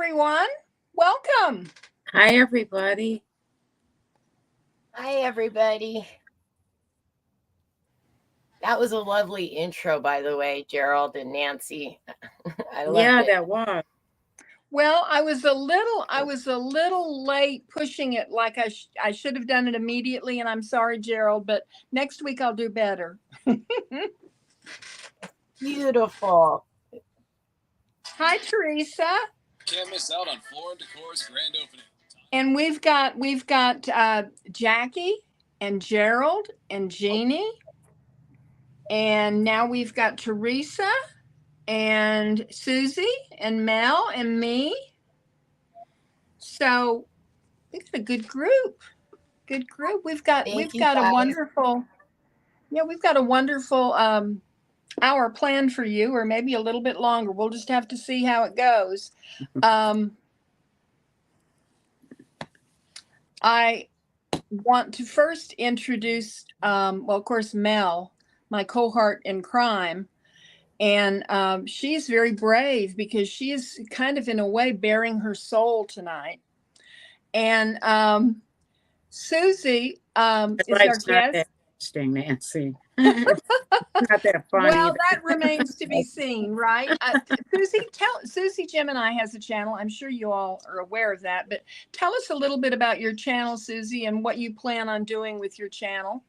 everyone. Welcome. Hi, everybody. Hi, everybody. That was a lovely intro, by the way, Gerald and Nancy. I loved Yeah, it. that was. Well, I was a little late pushing it like I should have done it immediately, and I'm sorry, Gerald, but next week I'll do better. Beautiful. Hi, Teresa. Can't miss out on Floor and Decor's grand opening. And we've got Jackie and Gerald and Jeannie, and now we've got Teresa and Susie and Mel and me. So we got a good group. Good group. We've got Thank we've you, got a guys. wonderful we've got a wonderful hour planned for you, or maybe a little bit longer. We'll just have to see how it goes. Um, I want to first introduce, well, of course, Mel, my cohort in crime. And she's very brave because she is kind of, in a way, bearing her soul tonight. And Susie That's is why our it's not guest. that interesting, Nancy. It's not that funny. Well, that remains to be seen, right? Suzi Gemini has a channel. I'm sure you all are aware of that, but tell us a little bit about your channel, Susie, and what you plan on doing with your channel.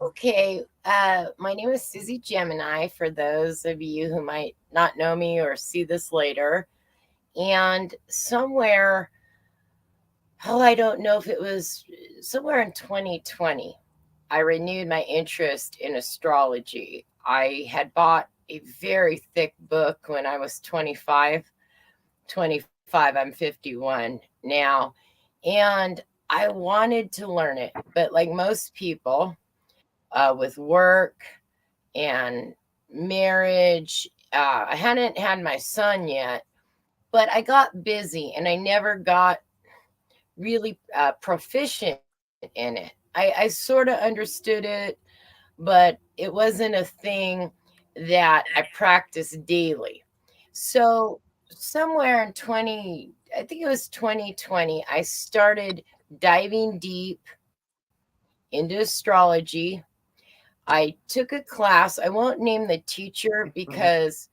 Okay, my name is Suzi Gemini, for those of you who might not know me or see this later. And somewhere, I don't know if it was somewhere in 2020, I renewed my interest in astrology. I had bought a very thick book when I was 25. 25, I'm 51 now. And I wanted to learn it. But like most people, with work and marriage, I hadn't had my son yet, but I got busy and I never got really proficient in it. I sort of understood it, but it wasn't a thing that I practiced daily. So somewhere in 20, I think it was 2020, I started diving deep into astrology. I took a class. I won't name the teacher because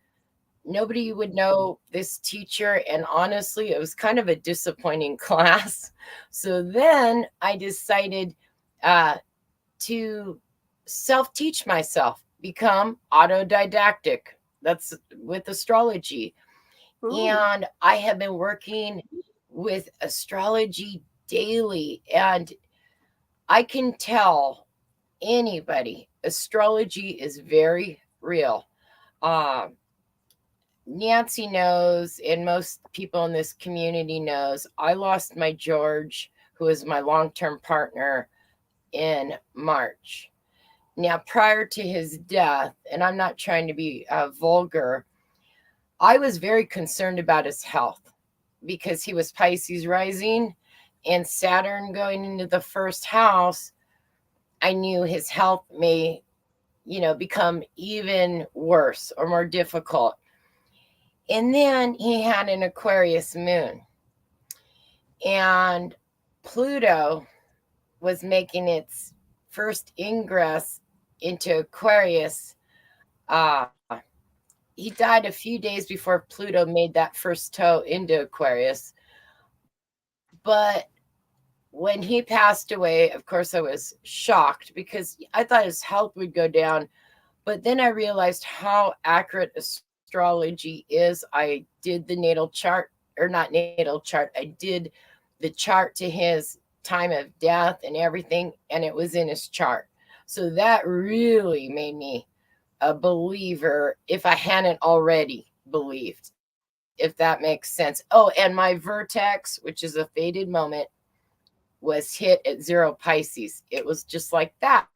nobody would know this teacher. And honestly, it was kind of a disappointing class. So then I decided uh, to self teach myself, become autodidactic. That's with astrology. Ooh. And I have been working with astrology daily. And I can tell anybody astrology is very real. Um, Nancy knows, and most people in this community knows, I lost my George, who is my long-term partner, in March. Now, prior to his death, and I'm not trying to be vulgar, I was very concerned about his health because he was Pisces rising and Saturn going into the first house. I knew his health may, become even worse or more difficult. And then he had an Aquarius moon, and Pluto was making its first ingress into Aquarius. Uh, he died a few days before Pluto made that first toe into Aquarius. But when he passed away, of course, I was shocked because I thought his health would go down. But then I realized how accurate astrology is. I did the natal chart, or not natal chart, I did the chart to his time of death and everything, and it was in his chart. So that really made me a believer if I hadn't already believed, if that makes sense. Oh, and my vertex, which is a fated moment, was hit at 0 Pisces. It was just like that.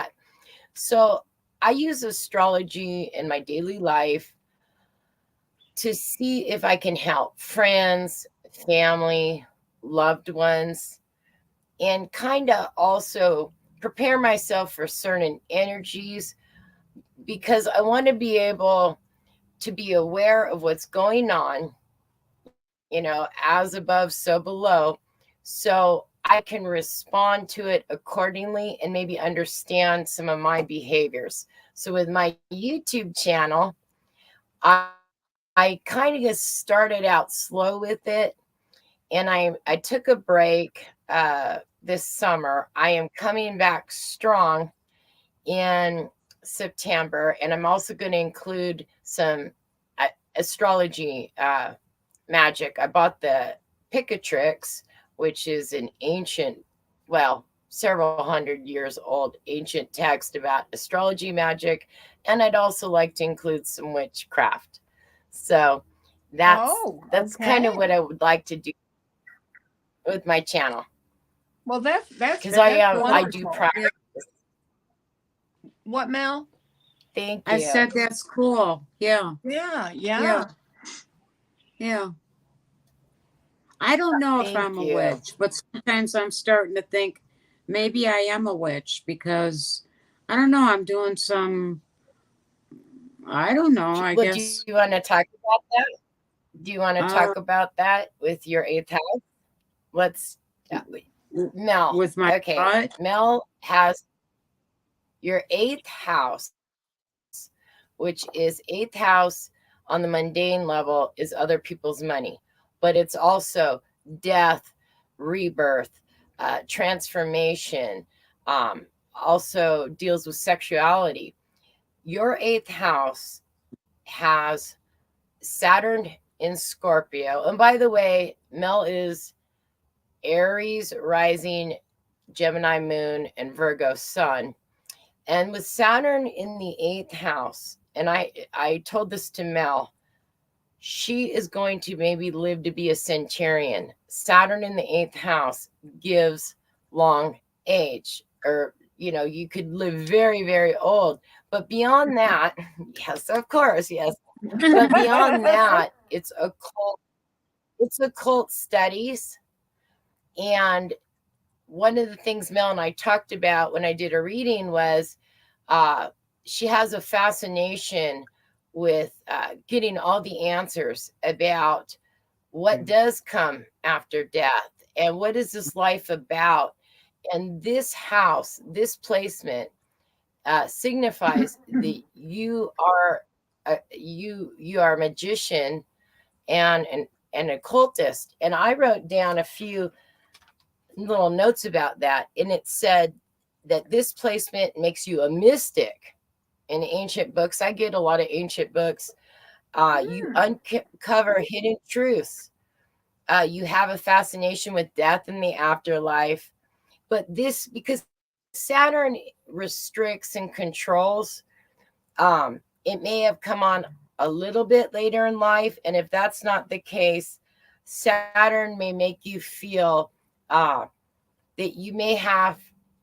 So I use astrology in my daily life to see if I can help friends, family, loved ones, and kind of also prepare myself for certain energies because I want to be able to be aware of what's going on as above, so below. So I can respond to it accordingly and maybe understand some of my behaviors. So with my YouTube channel, I kind of started out slow with it, and I took a break this summer. I am coming back strong in September, and I'm also going to include some astrology magic. I bought the Picatrix, which is an ancient, well, several hundred years old ancient text about astrology magic, and I'd also like to include some witchcraft. So that's kind of what I would like to do with my channel. Well, that's because I do practice. What, Mel? Thank you. I said that's cool. Yeah. Yeah. I don't know if Thank I'm you. a witch, but sometimes I'm starting to think maybe I am a witch because I don't know. I'm doing some, I don't know. I guess. Do you want to talk about that? Do you want to talk about that with your 8th house? Let's, Mel. With my okay. Mel has your 8th house, which is 8th house on the mundane level, is other people's money, but it's also death, rebirth, transformation, also deals with sexuality. Your 8th house has Saturn in Scorpio. And by the way, Mel is Aries rising, Gemini moon, and Virgo sun. And with Saturn in the 8th house, and I told this to Mel, she is going to maybe live to be a centurion. Saturn in the 8th house gives long age, or, you could live very, very old. But beyond that, yes, of course, yes. But beyond that, it's occult studies. And one of the things Mel and I talked about when I did a reading was she has a fascination with getting all the answers about what does come after death and what is this life about. And this house, this placement signifies that you are a magician and an occultist. And I wrote down a few little notes about that, and it said that this placement makes you a mystic. In ancient books, I get a lot of ancient books. You uncover hidden truths. You have a fascination with death and the afterlife. But this, because Saturn restricts and controls, it may have come on a little bit later in life. And if that's not the case, Saturn may make you feel that you may have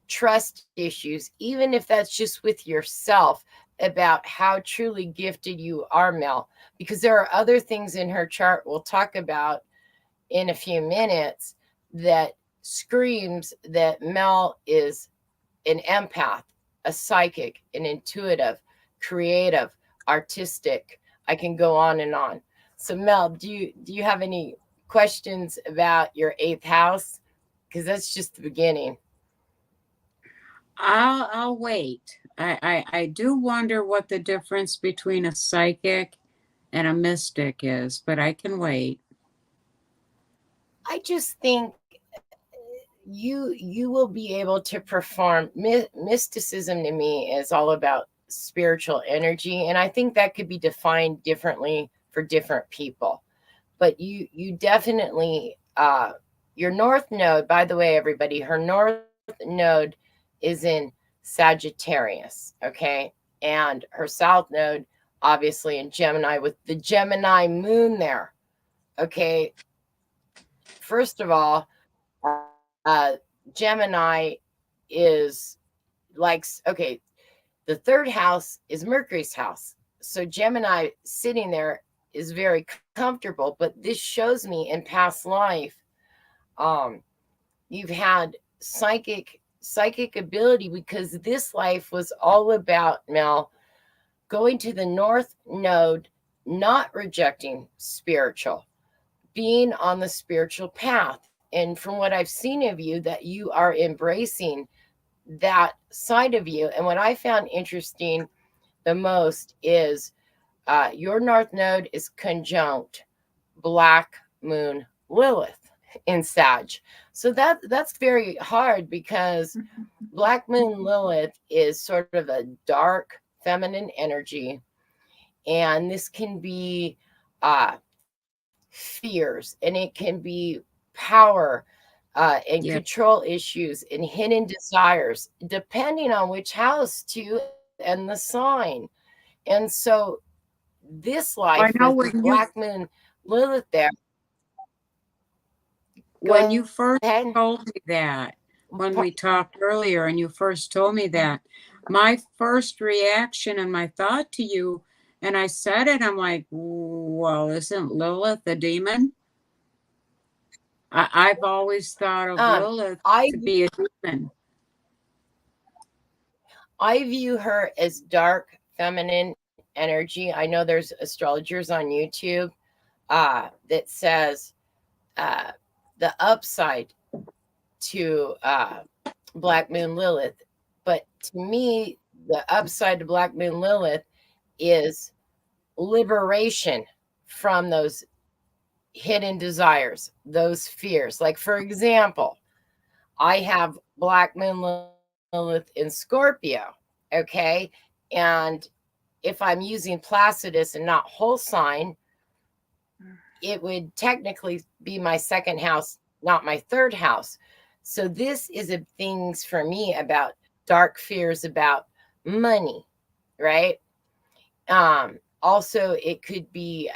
trust issues, even if that's just with yourself, about how truly gifted you are, Mel. Because there are other things in her chart we'll talk about in a few minutes that screams that Mel is an empath, a psychic, an intuitive, creative, artistic. I can go on and on. So Mel, do you have any questions about your 8th house? Because that's just the beginning. I'll wait. I do wonder what the difference between a psychic and a mystic is, but I can wait. I just think you will be able to perform. Mysticism to me is all about spiritual energy, and I think that could be defined differently for different people. But you definitely your north node, by the way, everybody, her north node is in Sagittarius, okay? And her south node, obviously, in Gemini, with the Gemini moon there, okay? First of all, Gemini is like, okay, the 3rd house is Mercury's house. So Gemini sitting there is very comfortable, but this shows me in past life, you've had psychic ability, because this life was all about, Mel, going to the north node, not rejecting spiritual, being on the spiritual path. And from what I've seen of you, that you are embracing that side of you. And what I found interesting the most is your North Node is conjunct Black Moon Lilith in Sag. So that's very hard, because Black Moon Lilith is sort of a dark feminine energy, and this can be fears, and it can be power and Yeah. control issues and hidden desires, depending on which house too and the sign. And so this I life know with Black Moon Lilith there. when you first ahead. told me that, when we talked earlier and you first told me that, my first reaction and my thought to you, and I said it, I'm like, well, isn't Lilith a demon? I've always thought of Lilith to be a demon. I view her as dark feminine energy. I know there's astrologers on YouTube that says the upside to Black Moon Lilith. But to me, the upside to Black Moon Lilith is liberation from those hidden desires, those fears. Like, for example, I have Black Moon Lilith in Scorpio, okay? And if I'm using Placidus and not whole sign, it would technically be my second house, not my third house. So this is a things for me about dark fears about money, right? Also, it could be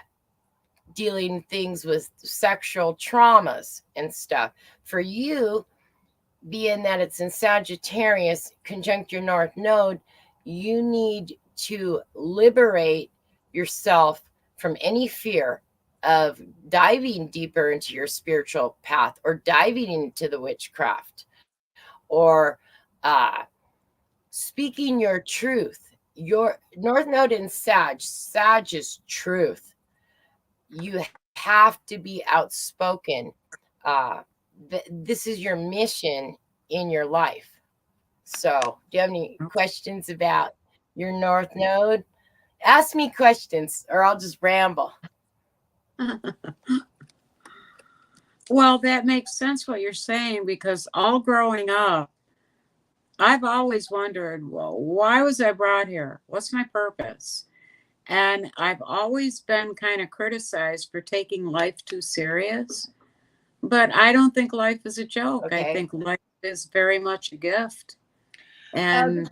dealing things with sexual traumas and stuff. For you, being that it's in Sagittarius conjunct your North Node, you need to liberate yourself from any fear of diving deeper into your spiritual path, or diving into the witchcraft, or speaking your truth. Your North Node in Sag is truth. You have to be outspoken. This is your mission in your life. So, do you have any questions about your North Node? Ask me questions, or I'll just ramble. Well, that makes sense what you're saying, because all growing up, I've always wondered, well, why was I brought here? What's my purpose? And I've always been kind of criticized for taking life too serious. But I don't think life is a joke. Okay. I think life is very much a gift. And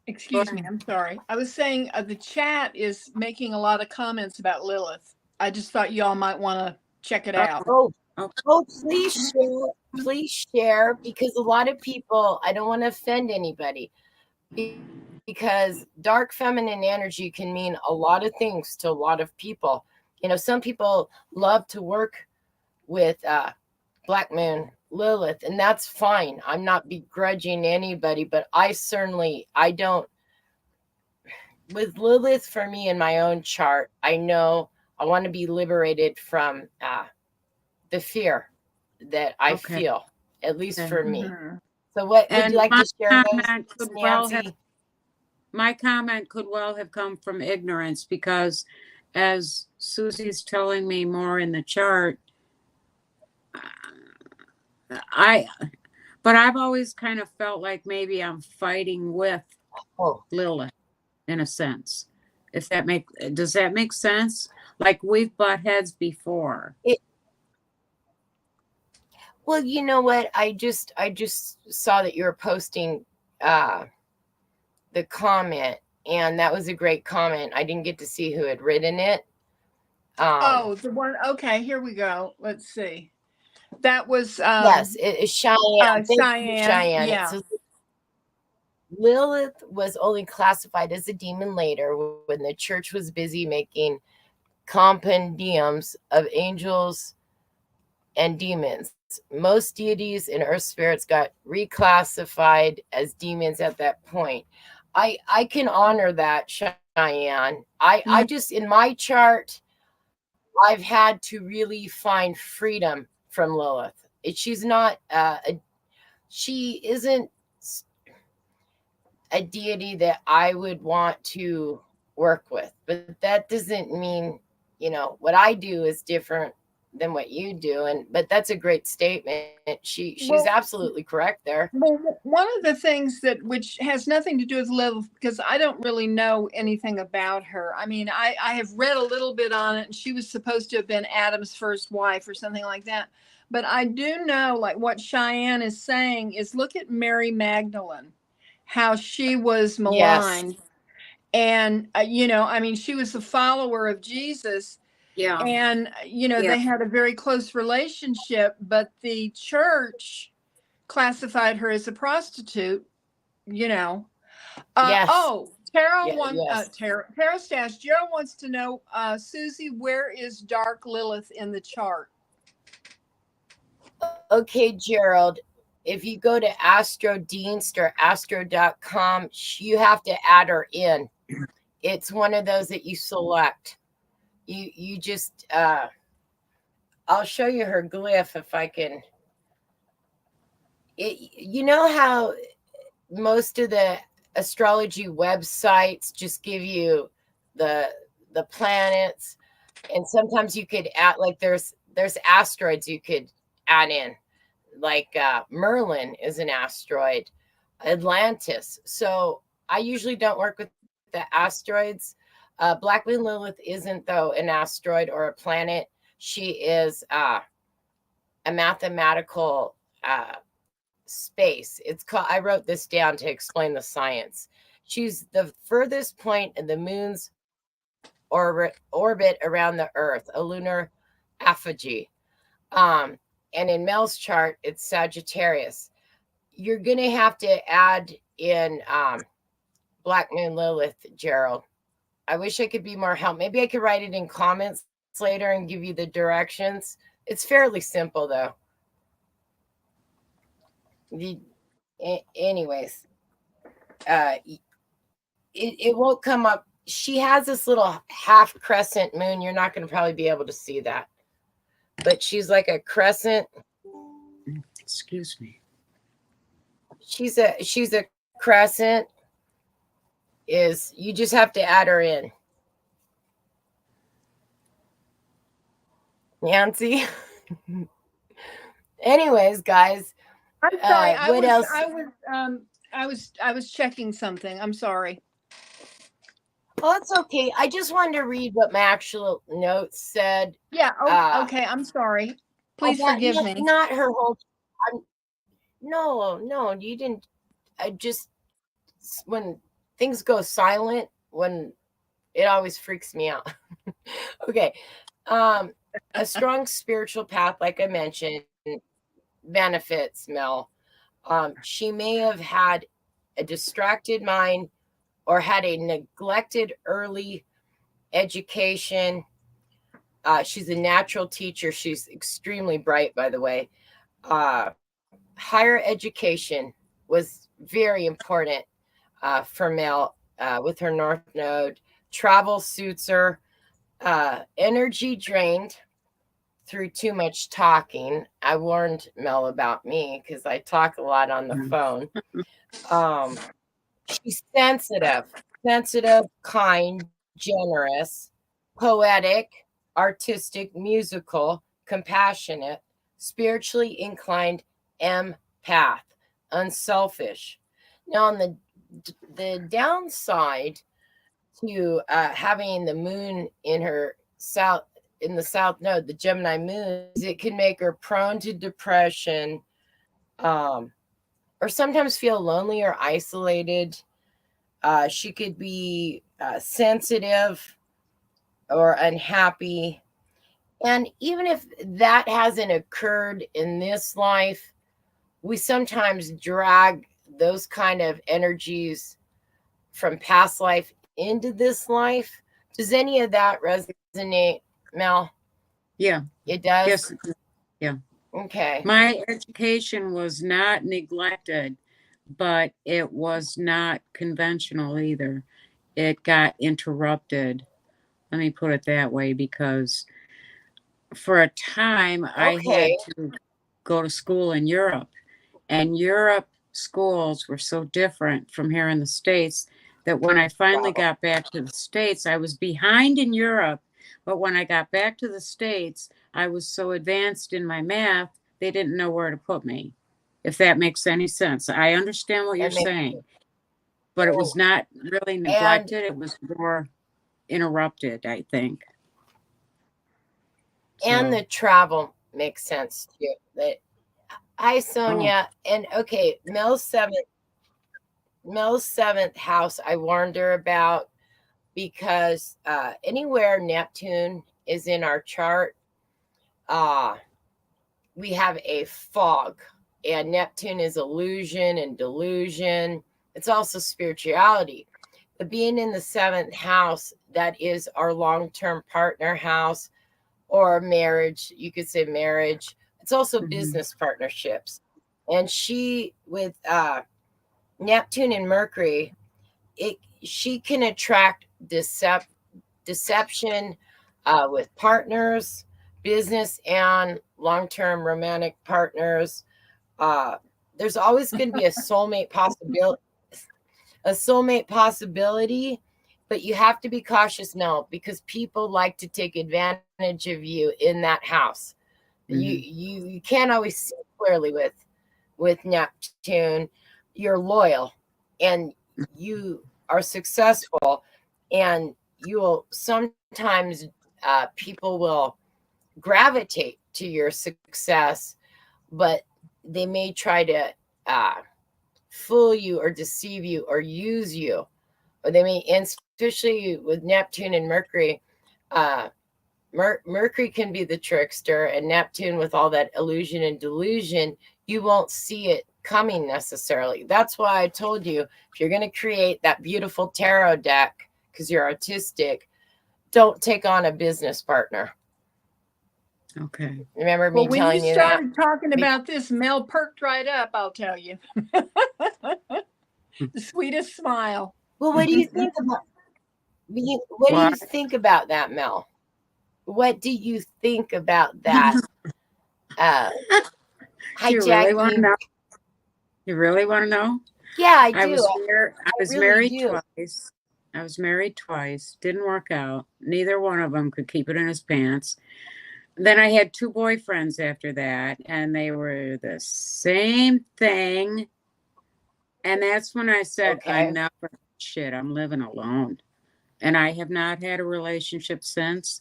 excuse me, I'm sorry. I was saying the chat is making a lot of comments about Lilith. I just thought y'all might want to check it out. Oh, please share, because a lot of people, I don't want to offend anybody, because dark feminine energy can mean a lot of things to a lot of people. You know, some people love to work with Black Moon Lilith, and that's fine. I'm not begrudging anybody, but I don't. With Lilith, for me in my own chart, I know I want to be liberated from the fear that I feel, at least for me. So what would you like to share those, Nancy? My comment could well have come from ignorance, because as Suzi's telling me more in the chart, but I've always kind of felt like maybe I'm fighting with Lilith in a sense. Does that make sense? Like we've butt heads before. Well, you know what? I just saw that you were posting the comment, and that was a great comment. I didn't get to see who had written it. The one. Okay, here we go. Let's see. That was yes, it's Cheyenne. Cheyenne. Yeah. So Lilith was only classified as a demon later, when the church was busy making compendiums of angels and demons. Most deities and earth spirits got reclassified as demons at that point. I can honor that, Cheyenne. I just, in my chart, I've had to really find freedom from Lilith. She's not she isn't a deity that I would want to work with, but that doesn't mean, what I do is different than what you do. But that's a great statement. She's Well, absolutely correct there. Well, one of the things which has nothing to do with Lilith, because I don't really know anything about her. I mean, I have read a little bit on it, and she was supposed to have been Adam's first wife or something like that. But I do know, like what Cheyenne is saying, is look at Mary Magdalene, how she was Yes. maligned. And, I mean, she was a follower of Jesus. Yeah. And, they had a very close relationship, but the church classified her as a prostitute, Yes. Tara Yes. Tara Stash, Gerald wants to know, Susie, where is Dark Lilith in the chart? Okay, Gerald, if you go to AstroDeanst or astro.com, you have to add her in. It's one of those that you select. You just I'll show you her glyph if I can. You know how most of the astrology websites just give you the planets, and sometimes you could add, like, there's asteroids you could add in, like Merlin is an asteroid, Atlantis. So I usually don't work with the asteroids. Black Moon Lilith isn't, though, an asteroid or a planet. She is a mathematical space. It's called, I wrote this down to explain the science. She's the furthest point in the moon's orbit around the Earth, a lunar apogee. And in Mel's chart, it's Sagittarius. You're going to have to add in Black Moon Lilith, Gerald. I wish I could be more help. Maybe I could write it in comments later and give you the directions. It's fairly simple, though. Anyways, it won't come up. She has this little half crescent moon. You're not going to probably be able to see that, but she's like a crescent. Excuse me. She's a crescent. You just have to add her in. Nancy. Anyways, guys. I'm sorry. What else? I was checking something. I'm sorry. Oh, it's okay. I just wanted to read what my actual notes said. Yeah. Okay. I'm sorry. Please forgive me. Not her whole. No, you didn't. I just, when things go silent, when it always freaks me out. Okay. A strong spiritual path, like I mentioned, benefits Mel. She may have had a distracted mind or had a neglected early education. She's a natural teacher. She's extremely bright, by the way. Higher education was very important for Mel with her North Node. Travel suits her. Energy drained through too much talking. I warned Mel about me because I talk a lot on the phone. She's sensitive, kind, generous, poetic, artistic, musical, compassionate, spiritually inclined, empath, unselfish. Now, on the downside to having the moon in the south node, the Gemini moon, it can make her prone to depression, or sometimes feel lonely or isolated. She could be sensitive or unhappy. And even if that hasn't occurred in this life, we sometimes drag those kind of energies from past life into this life. Does any of that resonate, Mel? Yeah. It does? Yes. Yeah. Okay. My education was not neglected, but it was not conventional either. It got interrupted. Let me put it that way, because for a time, I had Okay. to go to school in Europe, and Europe schools were so different from here in the States that when I finally Wow. got back to the States, I was behind in Europe. But when I got back to the States, I was so advanced in my math, they didn't know where to put me, if that makes any sense. I understand what you're That makes saying, but it was not really and neglected. It was more interrupted, I think. and So, the travel makes sense too. That Hi oh, Sonia. And okay, Mel's seventh house I warned her about because anywhere Neptune is in our chart, uh we have a fog. And Neptune is illusion and delusion. It's also spirituality. But being in the seventh house, that is our long-term partner house or marriage. You could say marriage. It's also mhm. business partnerships. And she, with Neptune and Mercury, she can attract deception with partners, business, and long-term romantic partners. Uh, there's always going to be a soulmate possibility, but you have to be cautious now because people like to take advantage of you in that house. You can't always see clearly with Neptune. You're loyal and you are successful, and you will sometimes people will gravitate to your success, but they may try to uh, fool you or deceive you or use you, or they may, and especially with Neptune and Mercury. uh, Mercury can be the trickster, and Neptune, with all that illusion and delusion, you won't see it coming necessarily. That's why I told you, if you're going to create that beautiful tarot deck because you're artistic, don't take on a business partner. Okay. Remember Well, me when you telling you that? started talking about this, Mel perked right up, I'll tell you. The sweetest smile. Well, what do you think about what do Well, you think about that, Mel? What do you think about that uh, do you really want to hijacking? know? You really want to know? Yeah, I I do. was mar- I I was really married do. twice. I was married twice. Didn't work out. Neither one of them could keep it in his pants. Then I had two boyfriends after that, and they were the same thing. And that's when I said, Okay. enough of shit. I'm living alone. And I have not had a relationship since.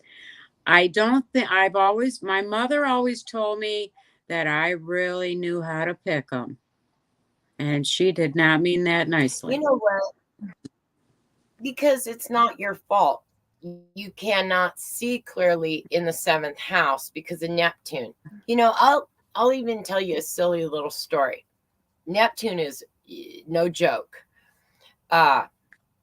I don't think my mother always told me that I really knew how to pick them. And she did not mean that You nicely. know what? Because it's not your fault. You cannot see clearly in the seventh house because of Neptune. I'll even tell you a silly little story. Neptune is no joke.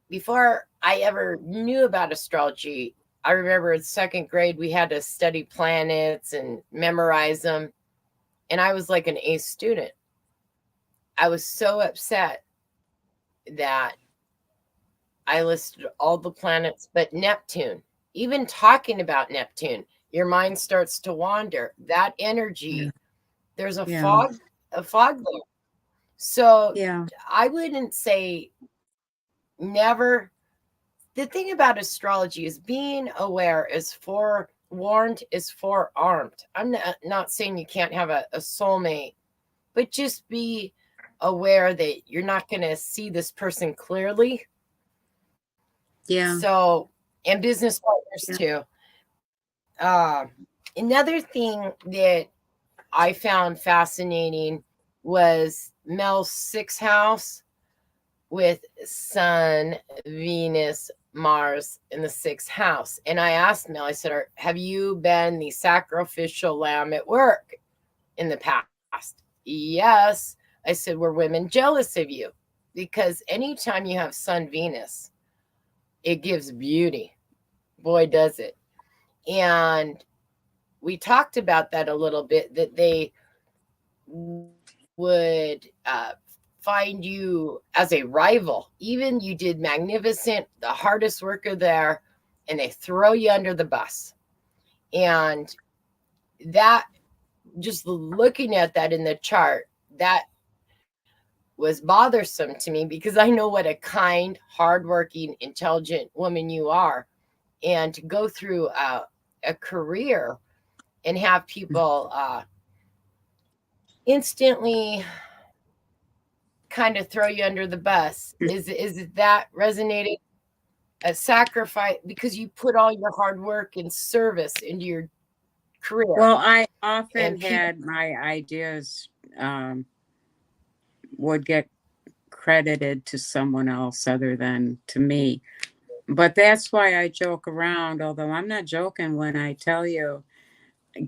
Before I ever knew about astrology, I remember in second grade we had to study planets and memorize them, and I was like an A student. I was so upset that I listed all the planets but Neptune. Even talking about Neptune, your mind starts to wander. That Yeah. energy, there's a Yeah. fog there. So Yeah. I wouldn't say never. The thing about astrology is being aware is forewarned, is forearmed. I'm not saying you can't have a soulmate, but just be aware that you're not going to see this person clearly. Yeah. So, and business partners Yeah. too. Uh, Another thing that I found fascinating was Mel's sixth house with Sun, Venus, Mars in the sixth house. And I asked Mel, I said, have you been the sacrificial lamb at work in the past? Yes. I said, were women jealous of you? Because anytime you have Sun, Venus, it gives beauty. Boy, does it. And we talked about that a little bit, that they would find you as a rival. Even you did magnificent, the hardest worker there, and they throw you under the bus. And that, just looking at that in the chart, that was bothersome to me, because I know what a kind, hardworking, intelligent woman you are. And to go through a career and have people instantly kind of throw you under the bus, is that resonating? A sacrifice, because you put all your hard work and service into your career. Well, I often And people, had my ideas would get credited to someone else other than to me. But that's why I joke around, although I'm not joking when I tell you,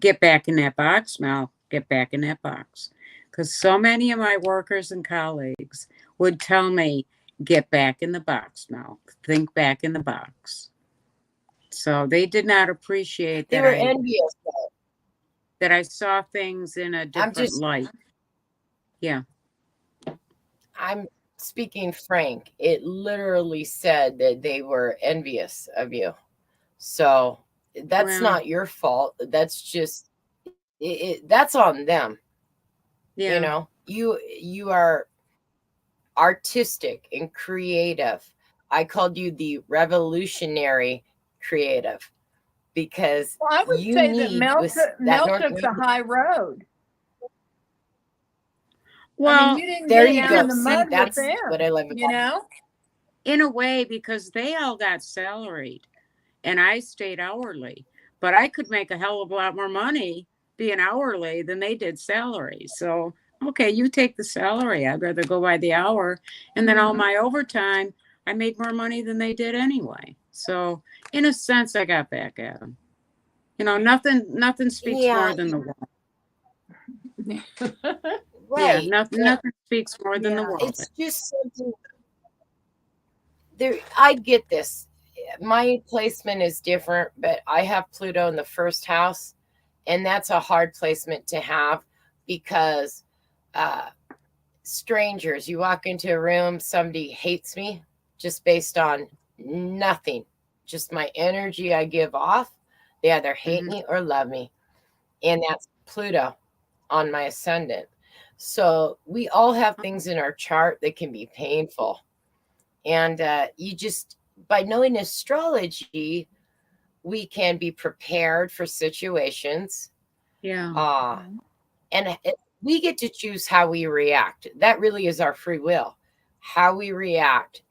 get back in that box, Mel, get back in that box. Because so many of my workers and colleagues would tell me, get back in the box, Mel, think back in the box. So they did not appreciate they that were envious. that I saw things in a different light. Yeah. I'm speaking frank. It literally said that they were envious of you. So that's Well, not your fault. That's just that's on them. yeah. You know, you are artistic and creative. I called you the revolutionary creative, because Well, I would you say that need Mel with took, that Mel took the high road. I mean, Well, you didn't there get you down go. in the See, mud with that's them, what I love you about know? in a way, because they all got salaried and I stayed hourly, but I could make a hell of a lot more money being hourly than they did salary. So, okay, you take the salary. I'd rather go by the hour. And then all my overtime, I made more money than they did anyway. So, in a sense, I got back at them. You know, nothing speaks Yeah, more than the world. Yeah, right. nothing speaks more than the Yeah. world. It's just something there. I get this. My placement is different, but I have Pluto in the first house, and that's a hard placement to have, because uh, strangers, you walk into a room, somebody hates me just based on nothing, just my energy I give off. They either hate me or love me, and that's Pluto on my ascendant. So we all have things in our chart that can be painful. And you just, by knowing astrology, we can be prepared for situations. Yeah. And we get to choose how we react. That really is our free will, how we react.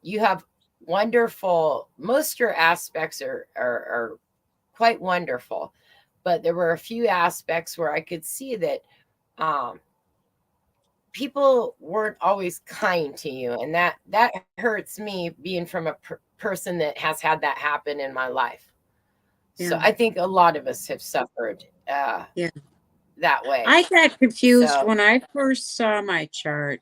You have wonderful, most of your aspects are quite wonderful. But there were a few aspects where I could see that people weren't always kind to you, and that hurts me, being from a person that has had that happen in my life. So Yeah. I think a lot of us have suffered Yeah. that way. I got confused So when I first saw my chart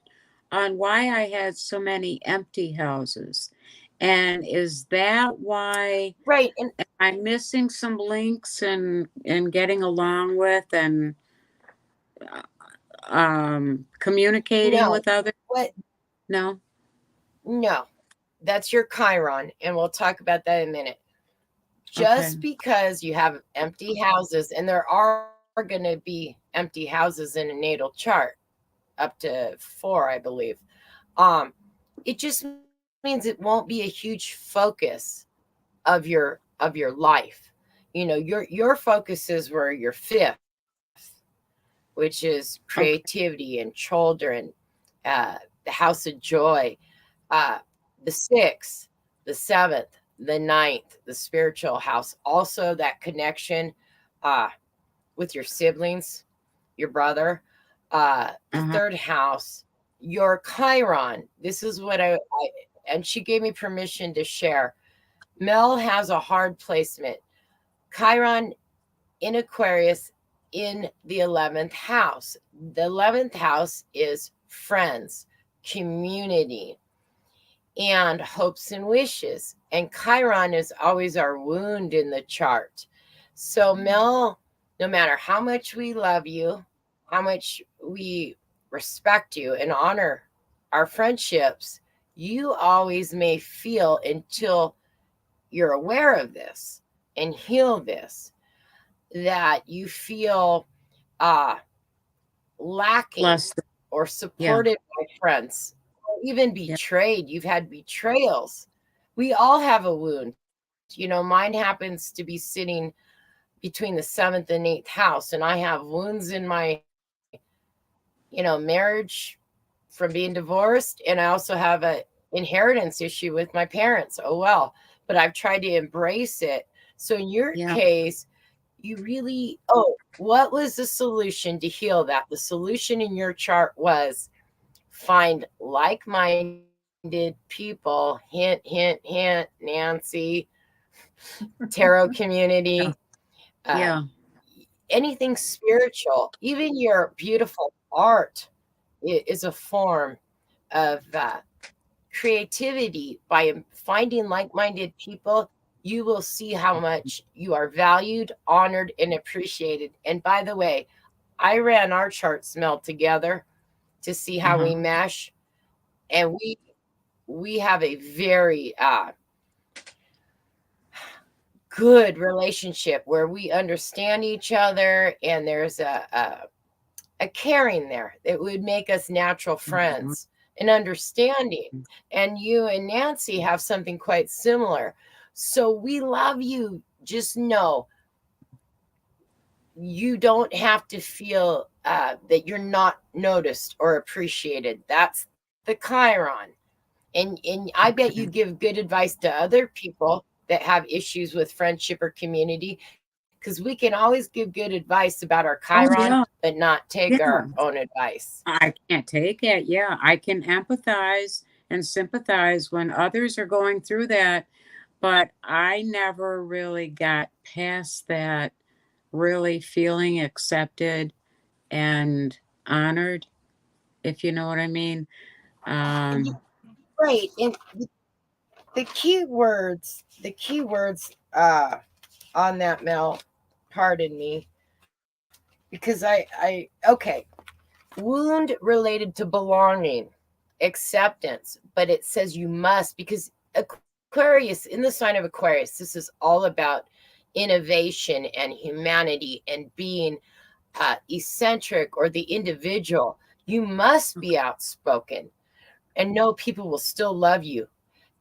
on why I had so many empty houses. And is that why right, and I'm missing some links and getting along with and communicating no, with others? what? No. That's your Chiron, and we'll talk about that in a minute. Just Okay. because you have empty houses, and there are going to be empty houses in a natal chart, up to 4, I believe. It just means it won't be a huge focus of your life. You know, your focuses were your 5th, which is Okay. creativity and children, the house of joy, the 6th, the 7th, the 9th, the spiritual house. Also, that connection with your siblings, your brother. The 3rd house, your Chiron. This is what I and she gave me permission to share. Mel has a hard placement. Chiron in Aquarius in the 11th house. The 11th house is friends, community, and hopes and wishes. And Chiron is always our wound in the chart. So, Mel, no matter how much we love you, how much we respect you and honor our friendships, you always may feel, until you're aware of this and heal this, that you feel lacking Less. or supported by friends, or even Yeah. betrayed. You've had betrayals. We all have a wound. Mine happens to be sitting between the 7th and 8th house, and I have wounds in my, marriage from being divorced, and I also have a inheritance issue with my parents. Oh well, but I've tried to embrace it. So in your Yeah. case, you really, what was the solution to heal that? The solution in your chart was find like-minded people. Hint, hint, hint, Nancy. Tarot community. Yeah. Anything spiritual, even your beautiful art is a form of creativity. By finding like-minded people, you will see how much you are valued, honored, and appreciated. And by the way, I ran our charts, Mel, together to see how we mesh, and we have a very good relationship where we understand each other, and there's a caring there that would make us natural friends, and understanding. And you and Nancy have something quite similar. So we love you. Just know you don't have to feel that you're not noticed or appreciated. That's the Chiron. And I bet you give good advice to other people that have issues with friendship or community, because we can always give good advice about our Oh, Chiron, yeah. but not take our own advice. I can't take it. Yeah, I can empathize and sympathize when others are going through that, but I never really got past that, really feeling accepted and honored, if you know what I mean. Um, Right. And the key words on that, Mel, pardon me, because okay, wound related to belonging, acceptance, but it says you must, because Aquarius, in the sign of Aquarius, this is all about innovation and humanity and being eccentric or the individual. You must be outspoken and know people will still love you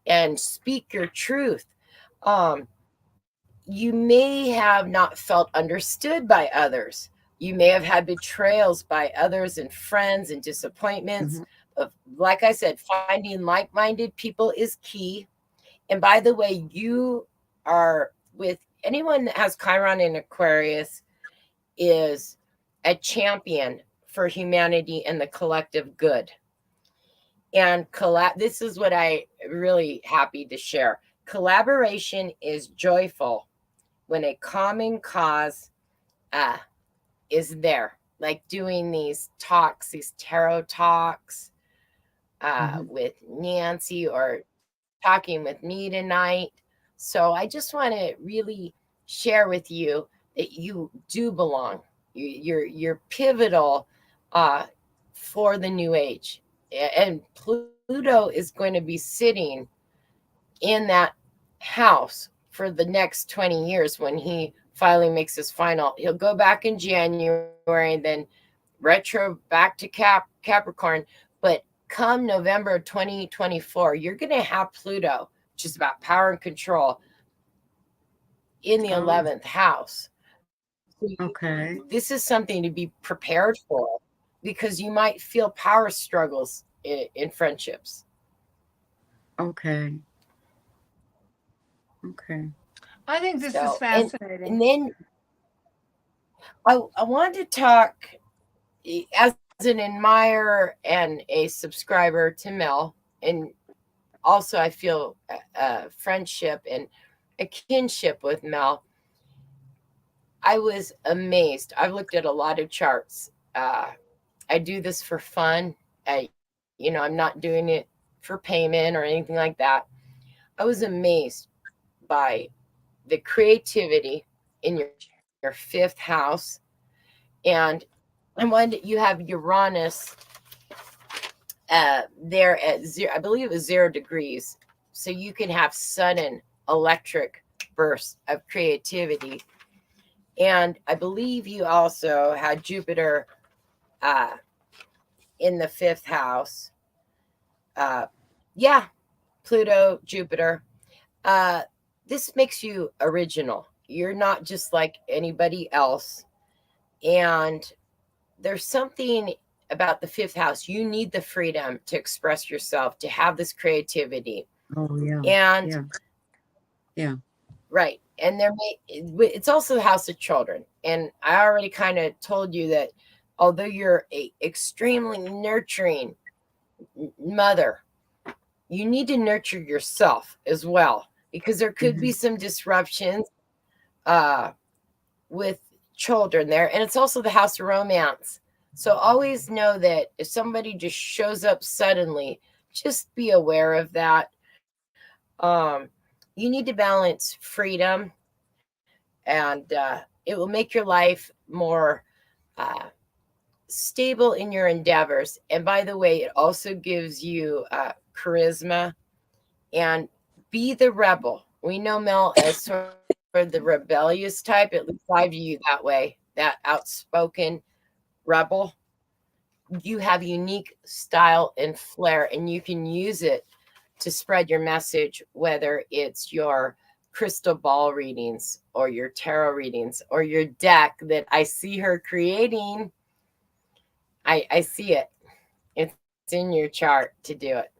and speak your truth. You may have not felt understood by others. You may have had betrayals by others and friends and disappointments. Like I said, finding like-minded people is key. And by the way, you are, with anyone that has Chiron in Aquarius, is a champion for humanity and the collective good. And this is what I really happy to share. Collaboration is joyful when a common cause is there, like doing these talks, these tarot talks with Nancy, or talking with me tonight. So I just want to really share with you that you do belong. You're pivotal for the new age. And Pluto is going to be sitting in that house for the next 20 years when he finally makes his final. He'll go back in January and then retro back to Capricorn. But come November 2024, you're going to have Pluto, which is about power and control, in the 11th house. Okay. This is something to be prepared for, because you might feel power struggles in friendships. Okay. Okay. I think this is fascinating. And then I wanted to talk as an admirer and a subscriber to Mel, and also I feel a friendship and a kinship with Mel. I was amazed. I've looked at a lot of charts. I do this for fun. I'm not doing it for payment or anything like that. I was amazed by the creativity in your 5th house. And you have Uranus there at 0, I believe it was 0 degrees. So you can have sudden electric bursts of creativity. And I believe you also had Jupiter in the 5th house. Yeah, Pluto, Jupiter. This makes you original. You're not just like anybody else. And there's something about the 5th house. You need the freedom to express yourself, to have this creativity. Oh, yeah. And Yeah. right. And it's also the house of children. And I already kind of told you that although you're a extremely nurturing mother, you need to nurture yourself as well, because there could be some disruptions with children there. And it's also the house of romance. So always know that if somebody just shows up suddenly, just be aware of that. You need to balance freedom, and it will make your life more stable in your endeavors. And by the way, it also gives you charisma. And be the rebel. We know Mel as sort of the rebellious type. At least I view you that way, that outspoken rebel. You have unique style and flair, and you can use it to spread your message, whether it's your crystal ball readings or your tarot readings or your deck that I see her creating. I see it. It's in your chart to do it.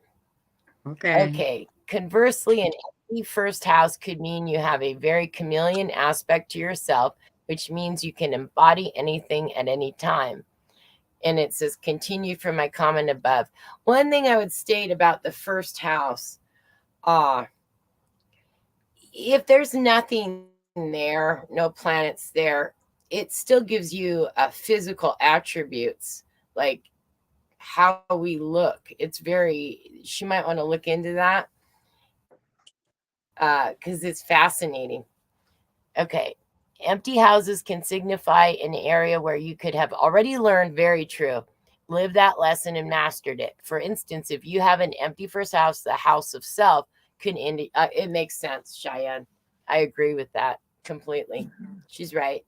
Okay. Conversely, an empty 1st house could mean you have a very chameleon aspect to yourself, which means you can embody anything at any time. And it says, continue from my comment above. One thing I would state about the 1st house, if there's nothing there, no planets there, it still gives you physical attributes, like how we look. She might want to look into that because it's fascinating. Okay. Empty houses can signify an area where you could have already learned, very true, lived that lesson and mastered it. For instance, if you have an empty 1st house, the house of self can it makes sense, Cheyenne. I agree with that completely. She's right.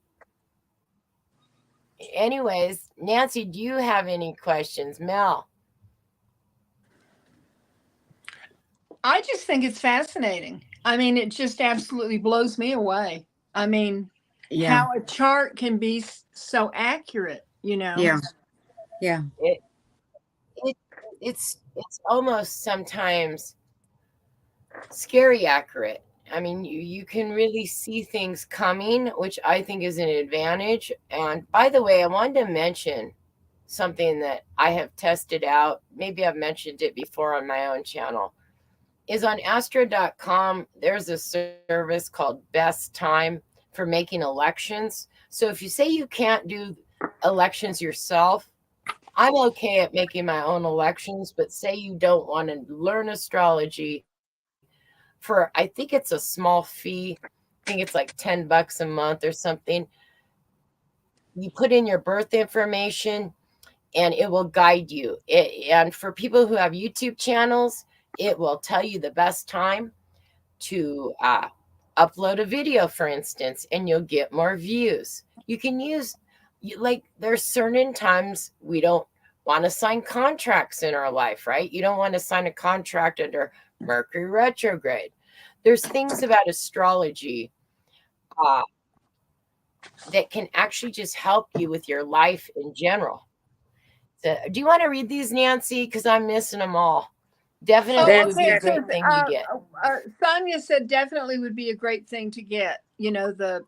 Anyways, Nancy, do you have any questions? Mel? I just think it's fascinating. I mean, it just absolutely blows me away. I mean, how a chart can be so accurate, you know? Yeah. It's almost sometimes scary accurate. I mean, you can really see things coming, which I think is an advantage. And by the way, I wanted to mention something that I have tested out. Maybe I've mentioned it before on my own channel. Is on astro.com, there's a service called Best Time for making elections. So if you say you can't do elections yourself, I'm okay at making my own elections, but say you don't want to learn astrology for, I think it's a small fee. I think it's like $10 a month or something. You put in your birth information and it will guide you. And for people who have YouTube channels, it will tell you the best time to upload a video, for instance, and you'll get more views. You can use, like, there's certain times we don't want to sign contracts in our life, right? You don't want to sign a contract under Mercury retrograde. There's things about astrology that can actually just help you with your life in general. So, do you want to read these, Nancy? Because I'm missing them all. Definitely would be a great thing to get. Sonia said definitely would be a great thing to get. You know, the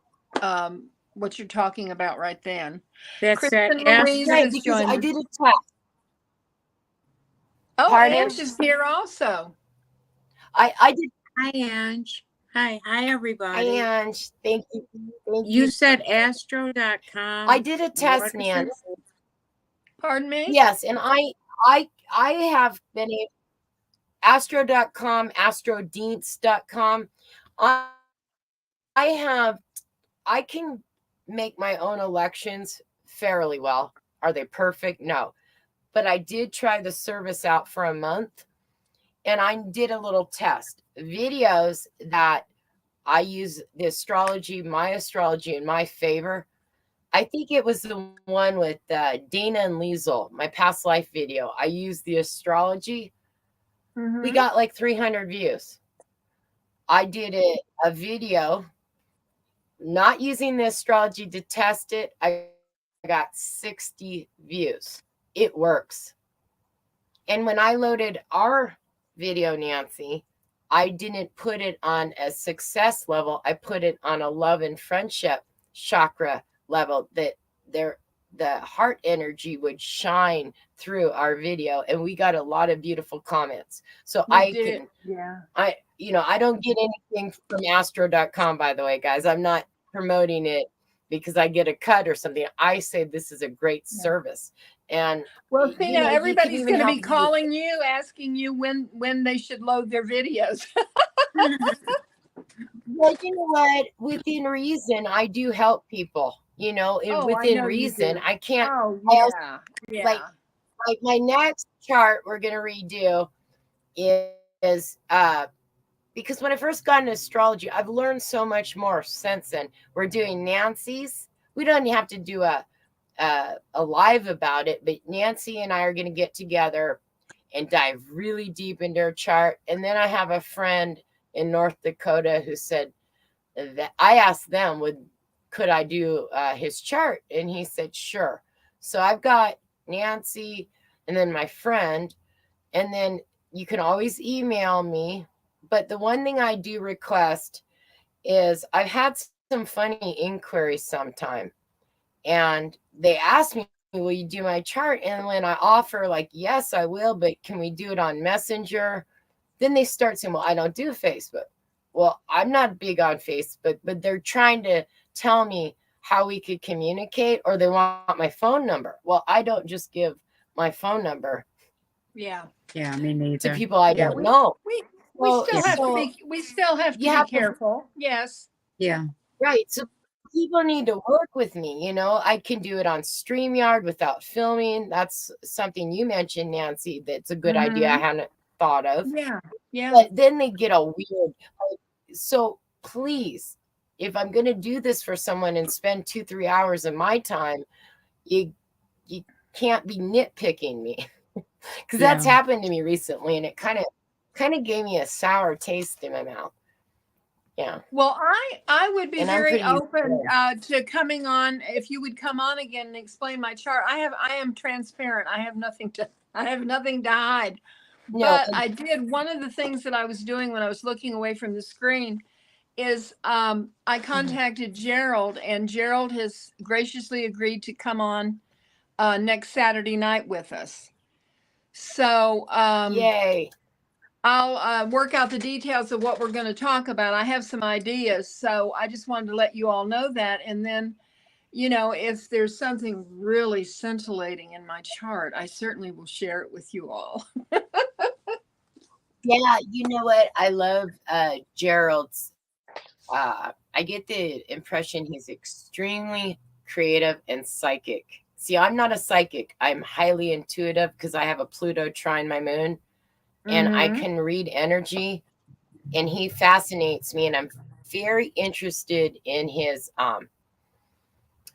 what you're talking about right then. That's Kristen Louise right, has because joined. I did a test. Oh, Pardon? Ange is here also. I did. Hi, Ange. Hi, everybody. Hi, Ange. Thank you. You said astro.com. I did a test, Nancy. Pardon me? Yes, and I have been astro.com, astrodeents.com. I can make my own elections fairly well. Are they perfect? No. But I did try the service out for a month and I did a little test. Videos that I use the astrology, my astrology in my favor. I think it was the one with Dana and Liesel, my past life video. I used the astrology. We got like 300 views. I did a video not using the astrology to test it. I got 60 views. It works. And when I loaded our video, Nancy, I didn't put it on a success level. I put it on a love and friendship chakra level, that the heart energy would shine through our video, and we got a lot of beautiful comments. So I don't get anything from astro.com, by the way, guys. I'm not promoting it because I get a cut or something. I say this is a great service. And well, see, now everybody's going to be calling you, asking you when they should load their videos. Well, you know what? Within reason, I do help people. Within reason, I can't. Oh, yeah. Like my next chart we're gonna redo is because when I first got into astrology, I've learned so much more since then. We're doing Nancy's. We don't have to do a live about it, but Nancy and I are gonna get together and dive really deep into her chart. And then I have a friend in North Dakota who said that I asked them, could I do his chart? And he said, sure. So I've got Nancy and then my friend, and then you can always email me. But the one thing I do request is I've had some funny inquiries sometime, and they ask me, will you do my chart? And when I offer, like, yes, I will, but can we do it on Messenger? Then they start saying, well, I don't do Facebook. Well, I'm not big on Facebook, but they're trying to tell me how we could communicate, or they want my phone number. Well, I don't just give my phone number. Yeah, me neither. To people I don't know. We still have to be careful. Yes. Yeah. Right. So people need to work with me. I can do it on StreamYard without filming. That's something you mentioned, Nancy. That's a good idea I hadn't thought of. Yeah. But then they get a weird. So please, if I'm going to do this for someone and spend 2-3 hours of my time, you can't be nitpicking me, because that's happened to me recently, and it kind of gave me a sour taste in my mouth. Yeah. Well, I would be very open to coming on, if you would come on again and explain my chart. I am transparent. I have nothing to hide. But I did, one of the things that I was doing when I was looking away from the screen is I contacted Gerald, and Gerald has graciously agreed to come on next Saturday night with us. So yay. I'll work out the details of what we're going to talk about. I have some ideas, so I just wanted to let you all know that. And then, if there's something really scintillating in my chart, I certainly will share it with you all. Yeah, you know what? I love Gerald's. I get the impression he's extremely creative and psychic. See, I'm not a psychic. I'm highly intuitive because I have a Pluto trine my moon, and I can read energy, and he fascinates me, and I'm very interested in his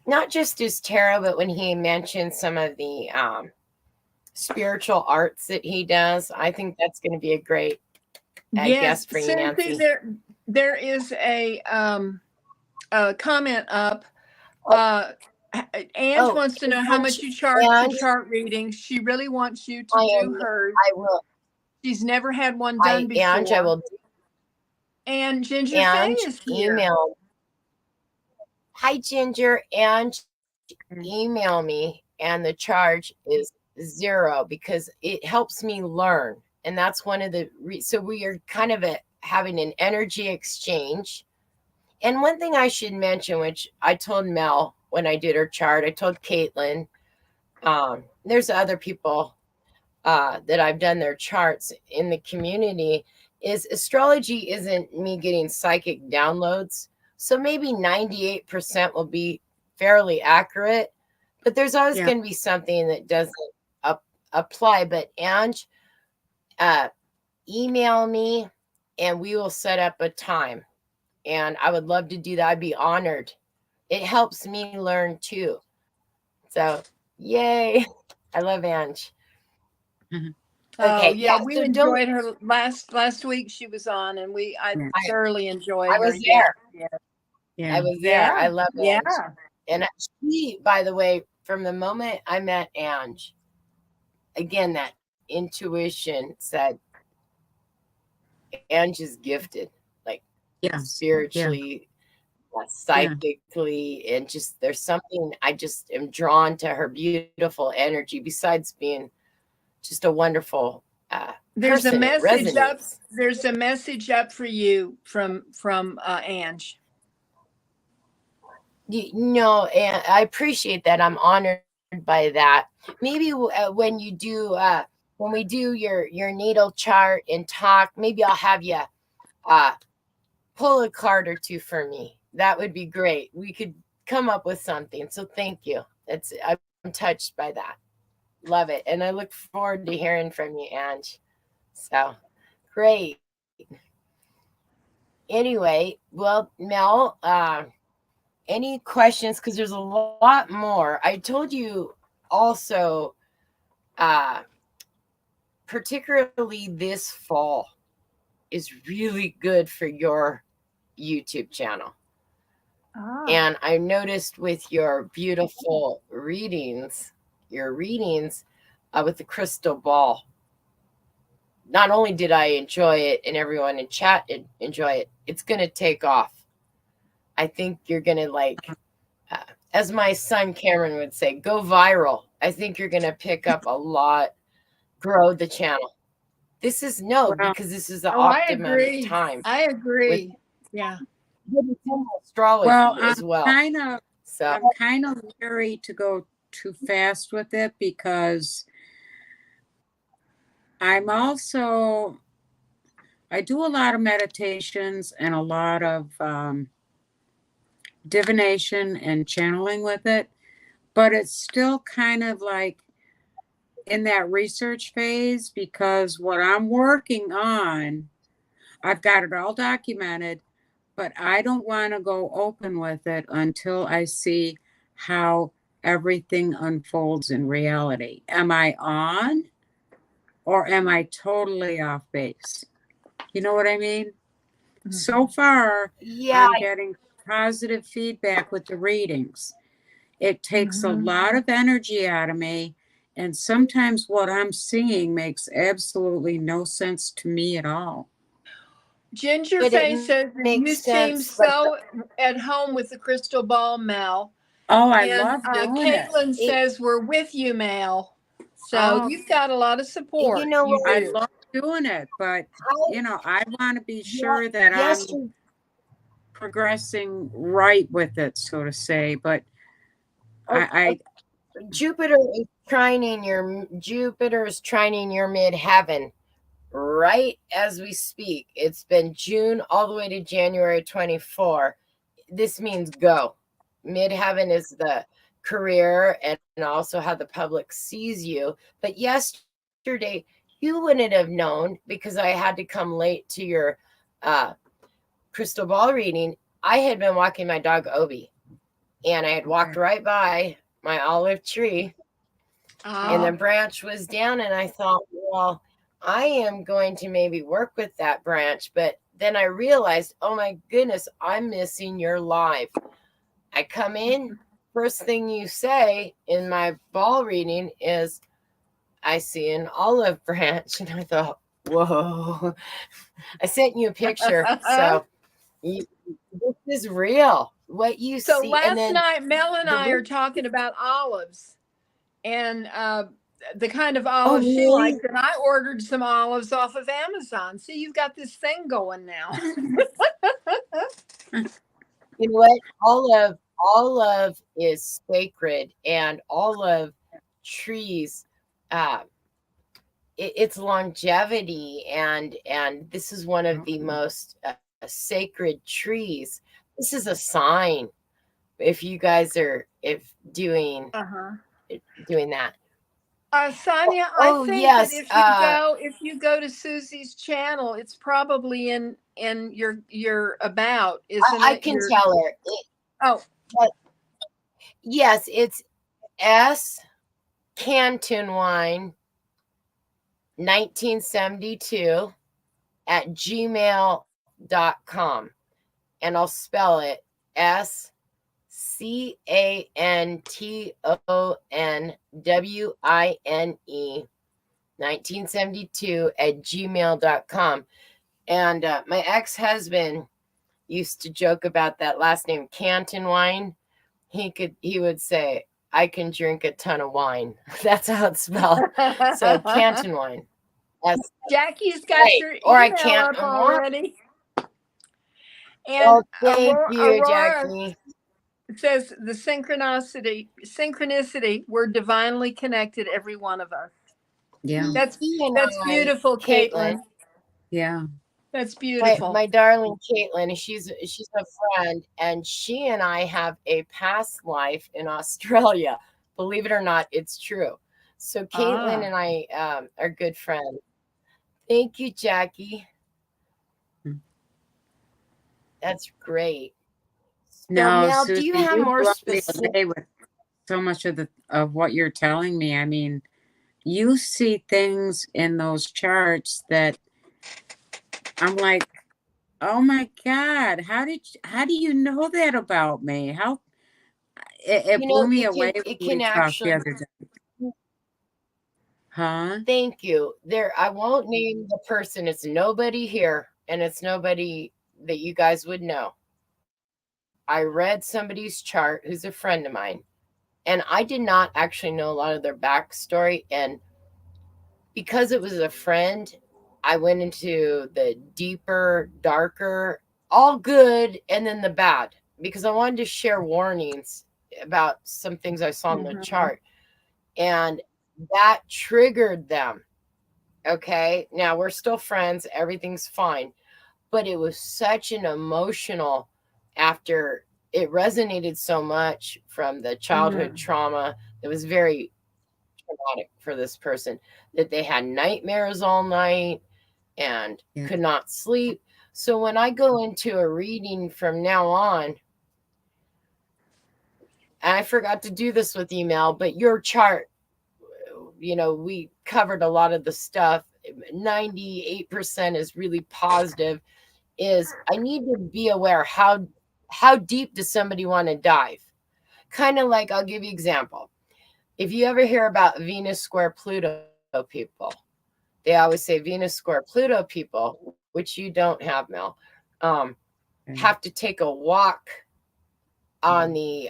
not just his tarot, but when he mentions some of the spiritual arts that he does. I think that's going to be a great guest for you, Nancy. There is a comment up. Ange wants to know how much you charge for chart readings. She really wants you to do hers. I will. She's never had one done before. Ange, I will. And Ginger Faye is here. Email. Hi, Ginger. Ange, email me, and the charge is 0 because it helps me learn. And that's one of the so we are kind of having an energy exchange. And one thing I should mention, which I told Mel when I did her chart, I told Caitlin, there's other people that I've done their charts in the community, is astrology isn't me getting psychic downloads. So maybe 98% will be fairly accurate, but there's always going to be something that doesn't apply. But Ange, email me and we will set up a time and I would love to do that. I'd be honored. It helps me learn too. So, yay. I love Ange. Oh Okay, yeah, yeah, we so don't, enjoyed her last week. She was on, and I Yeah. thoroughly enjoyed I her. was there. Yeah, Yeah. I was there. I yeah, love yeah. Ange. And she, by the way, from the moment I met Ange, again, that intuition said Ange is gifted, like Yeah. spiritually, Yeah. psychically, and just there's something I just am drawn to her beautiful energy. Besides being just a wonderful There's a person, it message up. resonates. There's a message up for you from Ange. No, and I appreciate that. I'm honored by that. Maybe when you do, when we do your natal chart and talk, maybe I'll have you pull a card or two for me. That would be great. We could come up with something. So thank you. I'm touched by that. Love it, and I look forward to hearing from you, Ange. So great. Anyway, well, Mel, any questions? Because there's a lot more. I told you also, particularly this fall is really good for your YouTube channel. And I noticed with your beautiful readings, with the crystal ball, not only did I enjoy it and everyone in chat enjoy it, it's going to take off. I think you're going to as my son Cameron would say, go viral. I think you're going to pick up a lot, grow the channel. This is because this is the optimum time. I agree. Yeah. Astrology Well, as well. I'm kind of leery to go too fast with it because I do a lot of meditations and a lot of divination and channeling with it, but it's still kind of like in that research phase because what I'm working on, I've got it all documented, but I don't want to go open with it until I see how everything unfolds in reality. Am I on or am I totally off base? You know what I mean? Mm-hmm. So far, I'm getting positive feedback with the readings. It takes a lot of energy out of me. And sometimes what I'm seeing makes absolutely no sense to me at all. Gingerface says you seem so at home with the crystal ball, Mel. Oh, I love doing Caitlin says we're with you, Mel. So you've got a lot of support. You know what? I love doing it, but I want to be sure that I'm progressing right with it, so to say. But Jupiter is trining your midheaven right as we speak. It's been June all the way to January 24. This means go. Midheaven is the career and also how the public sees you. But yesterday, you wouldn't have known because I had to come late to your crystal ball reading. I had been walking my dog Obi, and I had walked right by my olive tree, and the branch was down, and I thought, well, I am going to maybe work with that branch. But then I realized, oh my goodness, I'm missing your live. I come in, first thing you say in my ball reading is, I see an olive branch. And I thought, whoa. I sent you a picture. So this is real. What you see. So last night, Mel and I are talking about olives and the kind of olives she likes. And I ordered some olives off of Amazon. See, you've got this thing going now. You know what? Olive is sacred, and olive trees, it's longevity, and this is one of the most sacred trees. This is a sign. If you guys are doing that, Sonia, I Oh think that yes. if you go to Susie's channel, it's probably in your about, isn't I it? can Your tell her. oh But yes, it's S Canton Wine 1972 at gmail.com. And I'll spell it SCANTONWINE 1972 at gmail.com. And my ex-husband used to joke about that last name, Canton Wine. He would say, I can drink a ton of wine. That's how it's spelled. So Canton Wine. That's Jackie's got right. your Or I email can't up unlock. already. And Well, thank you, Aurora Jackie. says the synchronicity, we're divinely connected, every one of us. Yeah. That's beautiful, Caitlin. Yeah. That's beautiful. My darling Caitlin, she's a friend, and she and I have a past life in Australia. Believe it or not, it's true. So Caitlin and I are good friends. Thank you, Jackie. That's great. So, No, Mel, Susie, do you have more blown me specific? away with so much of what you're telling me. I mean, you see things in those charts that I'm like, oh my God, how do you know that about me? How it blew me away when It we can talked the actually. other day. Huh? Thank you. I won't name the person. It's nobody here, and it's nobody that you guys would know. I read somebody's chart who's a friend of mine, and I did not actually know a lot of their backstory. And because it was a friend, I went into the deeper, darker, all good, and then the bad, because I wanted to share warnings about some things I saw in the chart. And that triggered them. Okay. Now we're still friends. Everything's fine. But it was such an emotional, after it resonated so much from the childhood trauma that was very traumatic for this person, that they had nightmares all night and could not sleep. So when I go into a reading from now on, and I forgot to do this with email, but your chart, we covered a lot of the stuff. 98% is really positive. Is I need to be aware how deep does somebody want to dive? Kind of like, I'll give you an example. If you ever hear about Venus square Pluto people, they always say Venus square Pluto people, which you don't have, Mel, have to take a walk on the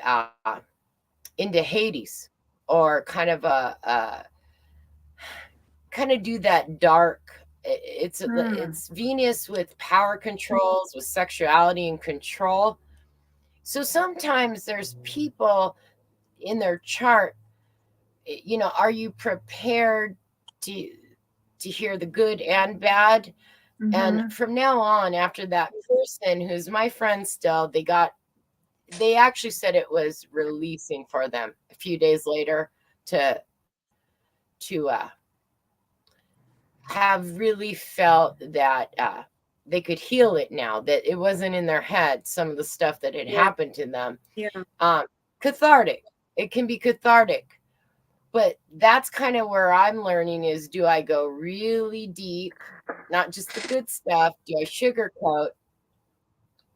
into Hades, or kind of do that dark. It's Venus with power controls, with sexuality and control. So sometimes there's people in their chart, are you prepared to hear the good and bad? And from now on, after that person who's my friend still, they actually said it was releasing for them a few days later to have really felt that they could heal it now, that it wasn't in their head, some of the stuff that had happened to them. Cathartic. It can be cathartic. But that's kind of where I'm learning is, do I go really deep, not just the good stuff? Do I sugarcoat?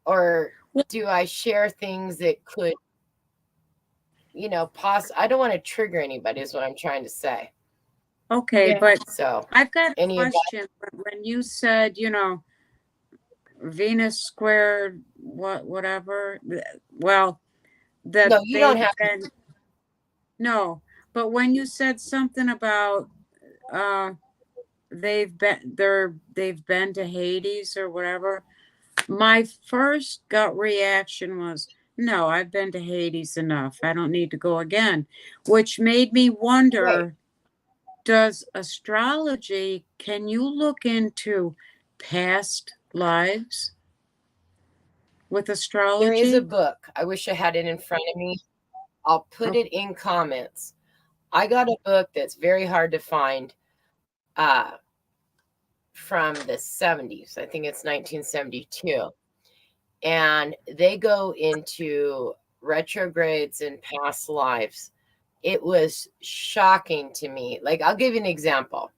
Or do I share things that could, I don't want to trigger anybody is what I'm trying to say. Okay, but so I've got a question. When you said, Venus squared, whatever, well, that no, you don't have to. No, but when you said something about they've been to Hades or whatever, my first gut reaction was, no, I've been to Hades enough. I don't need to go again, which made me wonder, does astrology, can you look into past lives with astrology? There is a book. I wish I had it in front of me. I'll put it in comments. I got a book that's very hard to find from the 70s. I think it's 1972. And they go into retrogrades and past lives. It was shocking to me. Like, I'll give you an example.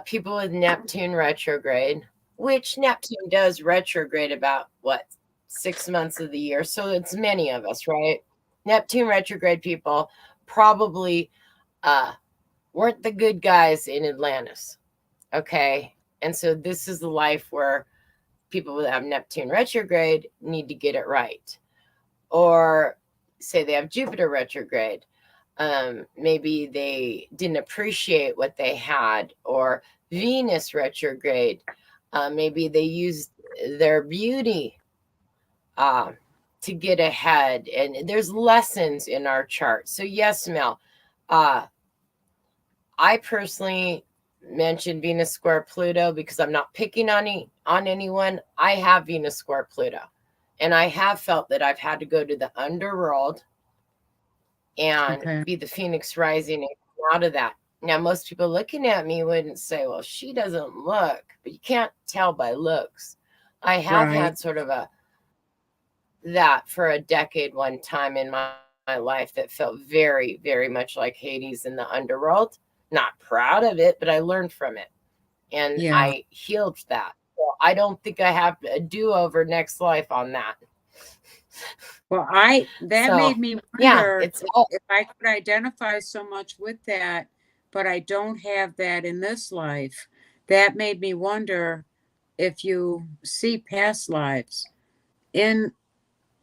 People with Neptune retrograde, which Neptune does retrograde about, 6 months of the year. So it's many of us, right? Neptune retrograde people probably weren't the good guys in Atlantis. Okay. And so this is the life where people that have Neptune retrograde need to get it right. Or say they have Jupiter retrograde. Maybe they didn't appreciate what they had, or Venus retrograde. Maybe they used their beauty to get ahead. And there's lessons in our chart. So yes, Mel, I personally mentioned Venus square Pluto because I'm not picking on anyone. I have Venus square Pluto, and I have felt that I've had to go to the underworld and be the phoenix rising and come out of that. Now, most people looking at me wouldn't say, well, she doesn't look, but you can't tell by looks. I have had sort of that for a decade one time in my life that felt very, very much like Hades in the underworld. Not proud of it, but I learned from it, and I healed that. So I don't think I have a do-over next life on that. Well, made me wonder if I could identify so much with that, but I don't have that in this life. That made me wonder if you see past lives in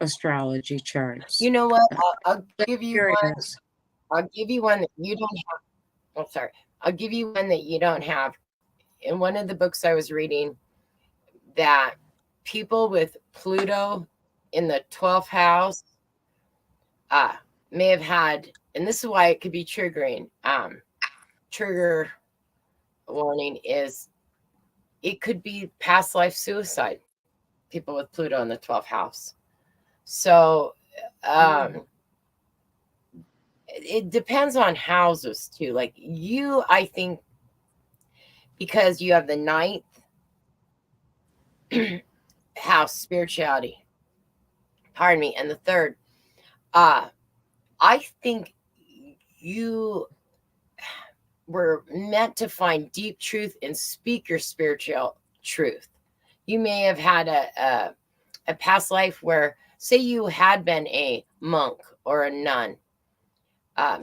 astrology charts. You know what? I'll give you one. I'll give you one that you don't have. Oh, sorry. I'll give you one that you don't have. In one of the books I was reading, that people with Pluto in the 12th house may have had, and this is why it could be triggering. Trigger warning is it could be past life suicide. People with Pluto in the 12th house. So it depends on houses too. Like you, I think, because you have the 9th house spirituality, pardon me, and the 3rd, I think you were meant to find deep truth and speak your spiritual truth. You may have had a past life where, say you had been a monk or a nun.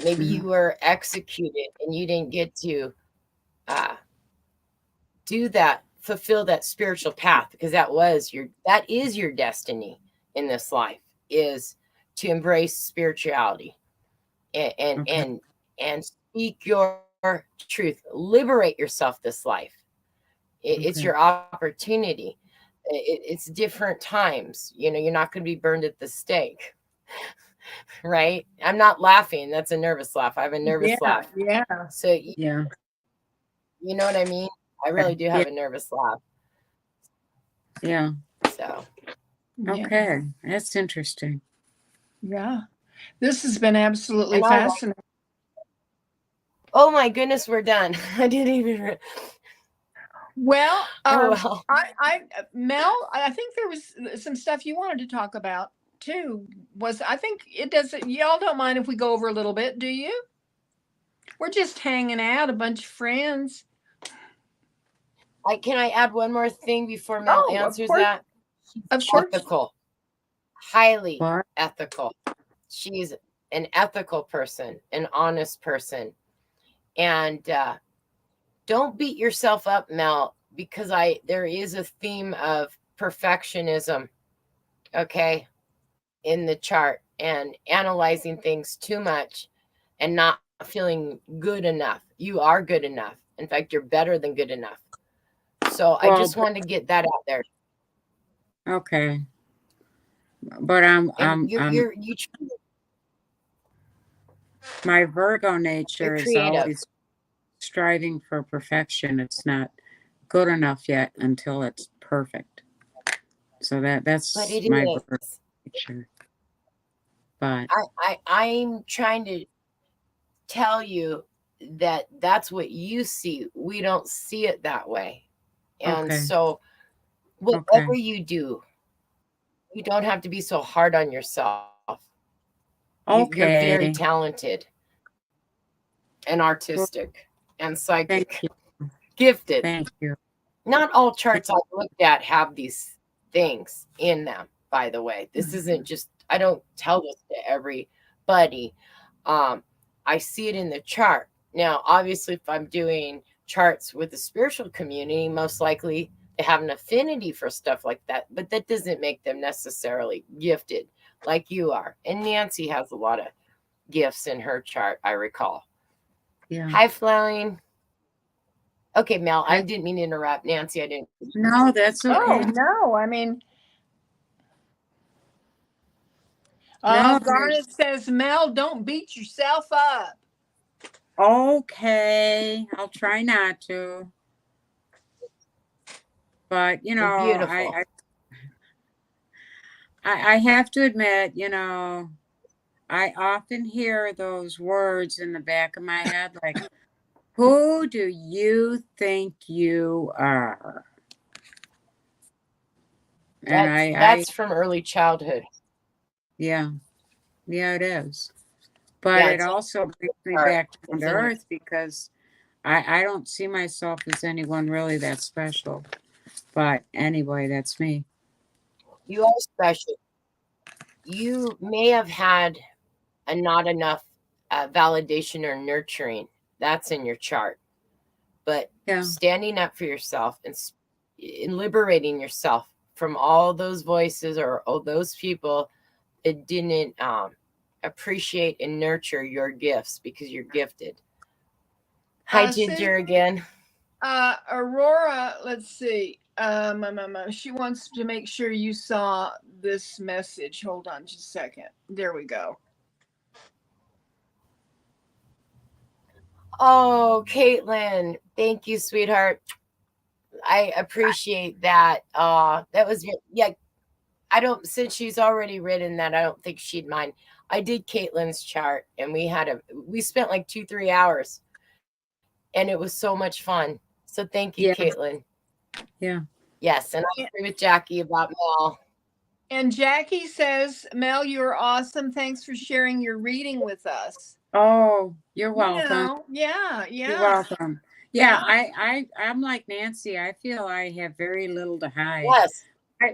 Maybe you were executed and you didn't get to do that, fulfill that spiritual path, because that is your destiny in this life, is to embrace spirituality and speak your truth, liberate yourself this life. It's your opportunity. It's different times. You're not going to be burned at the stake. Right? I'm not laughing. That's a nervous laugh. I have a nervous laugh. Yeah. So you know what I mean? I really do have a nervous laugh. Yeah. So. Okay. That's interesting. Yeah. This has been absolutely fascinating. Oh my goodness, we're done. I didn't even. Well, Mel, I think there was some stuff you wanted to talk about too. I think it doesn't. Y'all don't mind if we go over a little bit, do you? We're just hanging out, a bunch of friends. Can I add one more thing before Mel answers that? Of course. Ethical. Highly ethical. She's an ethical person, an honest person. And don't beat yourself up, Mel, because there is a theme of perfectionism, okay, in the chart, and analyzing things too much and not feeling good enough. You are good enough. In fact, you're better than good enough. So I just wanted to get that out there. Okay. But my Virgo nature is always striving for perfection. It's not good enough yet until it's perfect. So that's my Virgo nature. But I'm trying tell you that that's what you see. We don't see it that way. And Okay. so whatever you do, you don't have to be so hard on yourself. You're very Okay. talented and Well, artistic and thank psychic, you. gifted. Thank you. Not all charts I've looked at have these things in them, by the way. This isn't just, I don't tell this to everybody. I see it in the chart. Now, obviously, if I'm doing charts with the spiritual community, most likely they have an affinity for stuff like that, but that doesn't make them necessarily gifted like you are. And Nancy has a lot of gifts in her chart, I recall. Yeah. Hi, Flowing. Okay, Mel, I I, didn't mean to interrupt. Nancy, I didn't. no, that's Oh, okay. no. I mean, No, Garnet says, Mel, don't beat yourself up. okay. I'll try not to. But, Beautiful. I have to admit, I often hear those words in the back of my head, like, who do you think you are? And That's from early childhood. Yeah, it is. But Yeah, it it's also brings me art. back down It's to in your, earth because I don't see myself as anyone really that special. But anyway, that's me. you are special. You may have had not enough validation or nurturing. That's in your chart. But Yeah. standing up for yourself and liberating yourself from all those voices or all those people that didn't appreciate and nurture your gifts because you're gifted. Hi, Ginger again. Aurora, let's see. She wants to make sure you saw this message. Hold on just a second. There we go. Oh, Caitlin, thank you, sweetheart. I appreciate that. That was, yeah. Since she's already written that, I don't think she'd mind. I did Caitlin's chart and we spent like 2-3 hours and it was so much fun. So thank you, Yeah. Caitlin. Yeah. Yes. And I agree with Jackie about Mel. And Jackie says, Mel, you're awesome. Thanks for sharing your reading with us. Oh, you're welcome. Yeah. You're welcome. Yeah, I'm like Nancy. I feel I have very little to hide. Yes.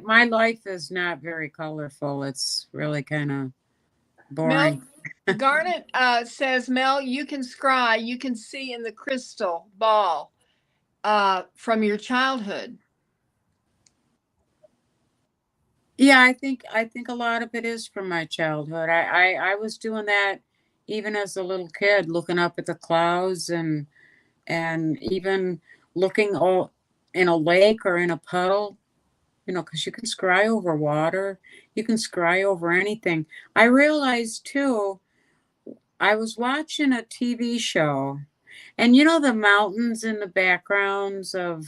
My life is not very colorful. It's really kind of boring. Mel, Garnet says, Mel, you can scry. You can see in the crystal ball from your childhood. Yeah, I think a lot of it is from my childhood. I was doing that even as a little kid, looking up at the clouds and even looking in a lake or in a puddle, because you can scry over water, you can scry over anything. I realized too, I was watching a TV show, and the mountains in the backgrounds of,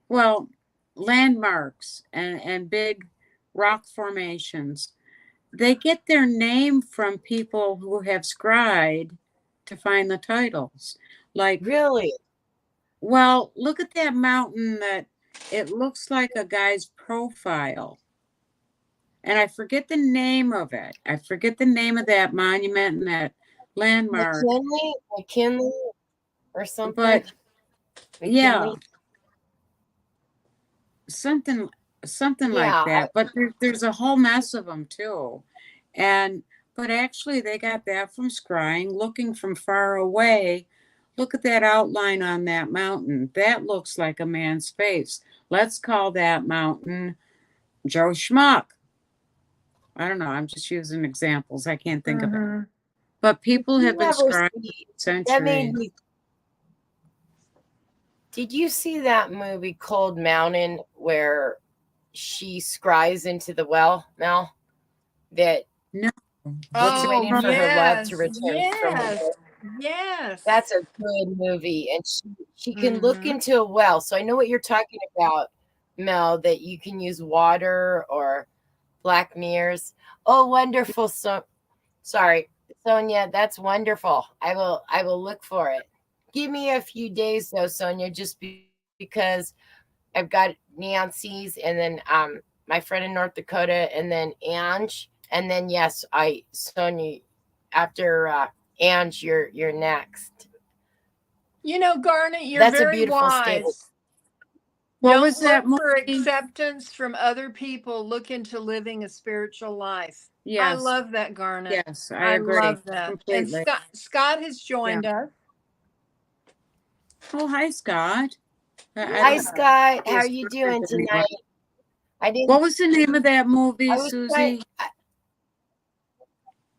well, landmarks and big rock formations. They get their name from people who have scried to find the titles. Like, Really? well, look at that mountain that it looks like a guy's profile. And I forget the name of it. I forget the name of that monument and that landmark. McKinley or something. But McKinley? yeah, something like that. But there's a whole mess of them too. But actually they got that from scrying, looking from far away. Look at that outline on that mountain. That looks like a man's face. Let's call that mountain Joe Schmuck. I don't know. I'm just using examples. I can't think of it. But people have been scrying centuries. Did you see that movie Cold Mountain where she scries into the well, Mel? That no. She's waiting for her love to return from her. Yes. That's a good movie. And she can look into a well. So I know what you're talking about, Mel, that you can use water or black mirrors. Oh, wonderful. So sorry. Sonia, that's wonderful. I will look for it. Give me a few days though, Sonia, just because I've got Nancy's and then my friend in North Dakota and then Ange. And then yes, Sonia, after Ange, you're next. You know, Garnet, you're That's a very beautiful state. wise. What Don't was that look for movie? acceptance from other people. Look into living a spiritual life. I Yes. love that, Garnet. Yes, I agree love that. And completely. Scott has joined us. Oh, hi, Scott. Hi, Scott. How Yes, are you doing tonight? anyone. What was the name of that movie, Susie?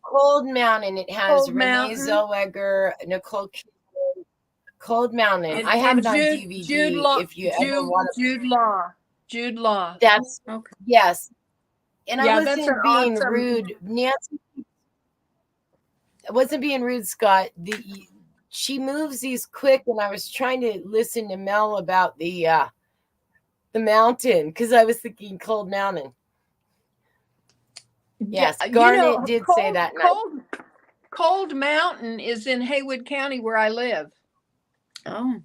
Cold Mountain. It has Cold Renee Mountain. Zellweger, Nicole Kidman. Cold Mountain. And, I have and it on Jude, DVD. Jude Law, if you ever want to. Jude Law. Jude Law. That's Okay. yes. And Yeah, I that's wasn't an being awesome- rude, Nancy. I wasn't being rude, Scott. She moves these quick, and I was trying to listen to Mel about the mountain because I was thinking Cold Mountain. Yes, Yeah, Garnet did say that. Cold Mountain is in Haywood County where I live. Oh,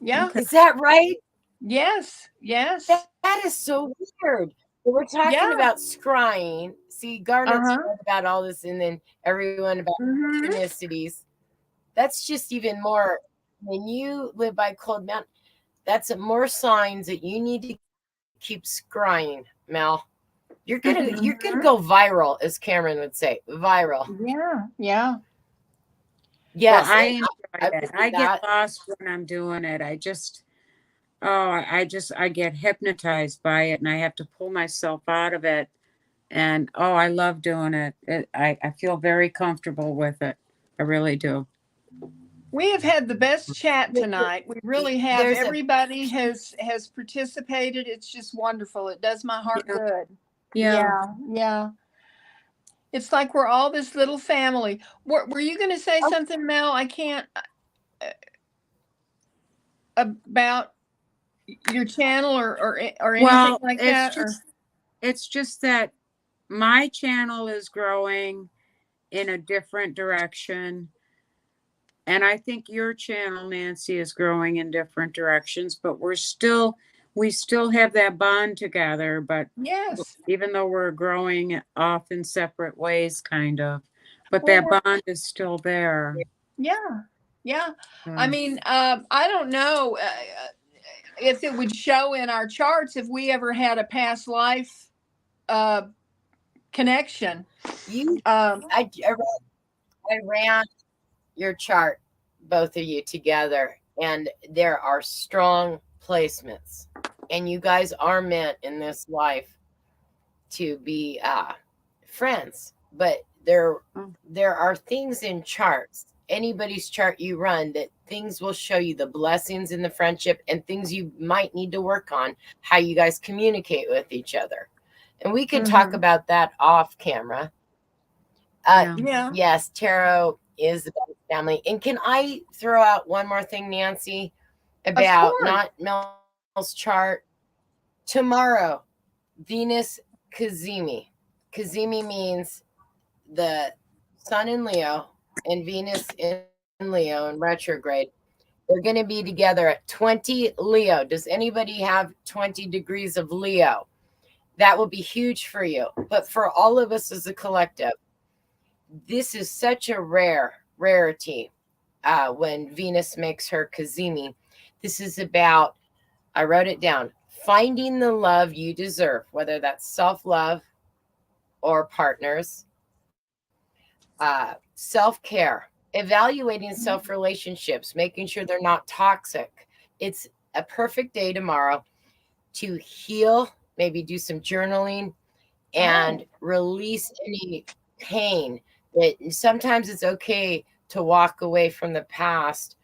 Yeah. okay. Is that right? Yes. Yes. That is so weird. We're talking about scrying. See, Garnet's read about all this, and then everyone about synchronicities. That's just even more. When you live by Cold Mountain, that's more signs that you need to keep scrying, Mel. You're gonna go viral, as Cameron would say, viral. Yeah. Yeah. Yes, well, I enjoy it. I get lost when I'm doing it. I get hypnotized by it, and I have to pull myself out of it. And I love doing it. I feel very comfortable with it. I really do. We have had the best chat tonight. We really have. Everybody has participated. It's just wonderful. It does my heart good. Yeah. Yeah. It's like we're all this little family. Were you going to say something, Mel? I can't. About your channel or anything like that? It's just that my channel is growing in a different direction. And I think your channel, Nancy, is growing in different directions, but we still have that bond together. But yes, even though we're growing off in separate ways, kind of, but that bond is still there. Yeah. Yeah. I mean, I don't know if it would show in our charts if we ever had a past life connection. I ran your chart, both of you together, and there are strong placements, and you guys are meant in this life to be friends. But there are things in charts, anybody's chart you run, that things will show you the blessings in the friendship and things you might need to work on, how you guys communicate with each other. And we can talk about that off camera. Yes, tarot is the best family. And can I throw out one more thing, Nancy, about not Mel's chart? Tomorrow, Venus Cazimi. Cazimi means the sun in Leo and Venus in Leo in retrograde. They're going to be together at 20 Leo. Does anybody have 20 degrees of Leo? That will be huge for you. But for all of us as a collective, this is such a rarity when Venus makes her Cazimi. This is about, I wrote it down, finding the love you deserve, whether that's self-love or partners, self-care, evaluating self-relationships, making sure they're not toxic. It's a perfect day tomorrow to heal, maybe do some journaling and release any pain. That sometimes it's okay to walk away from the past.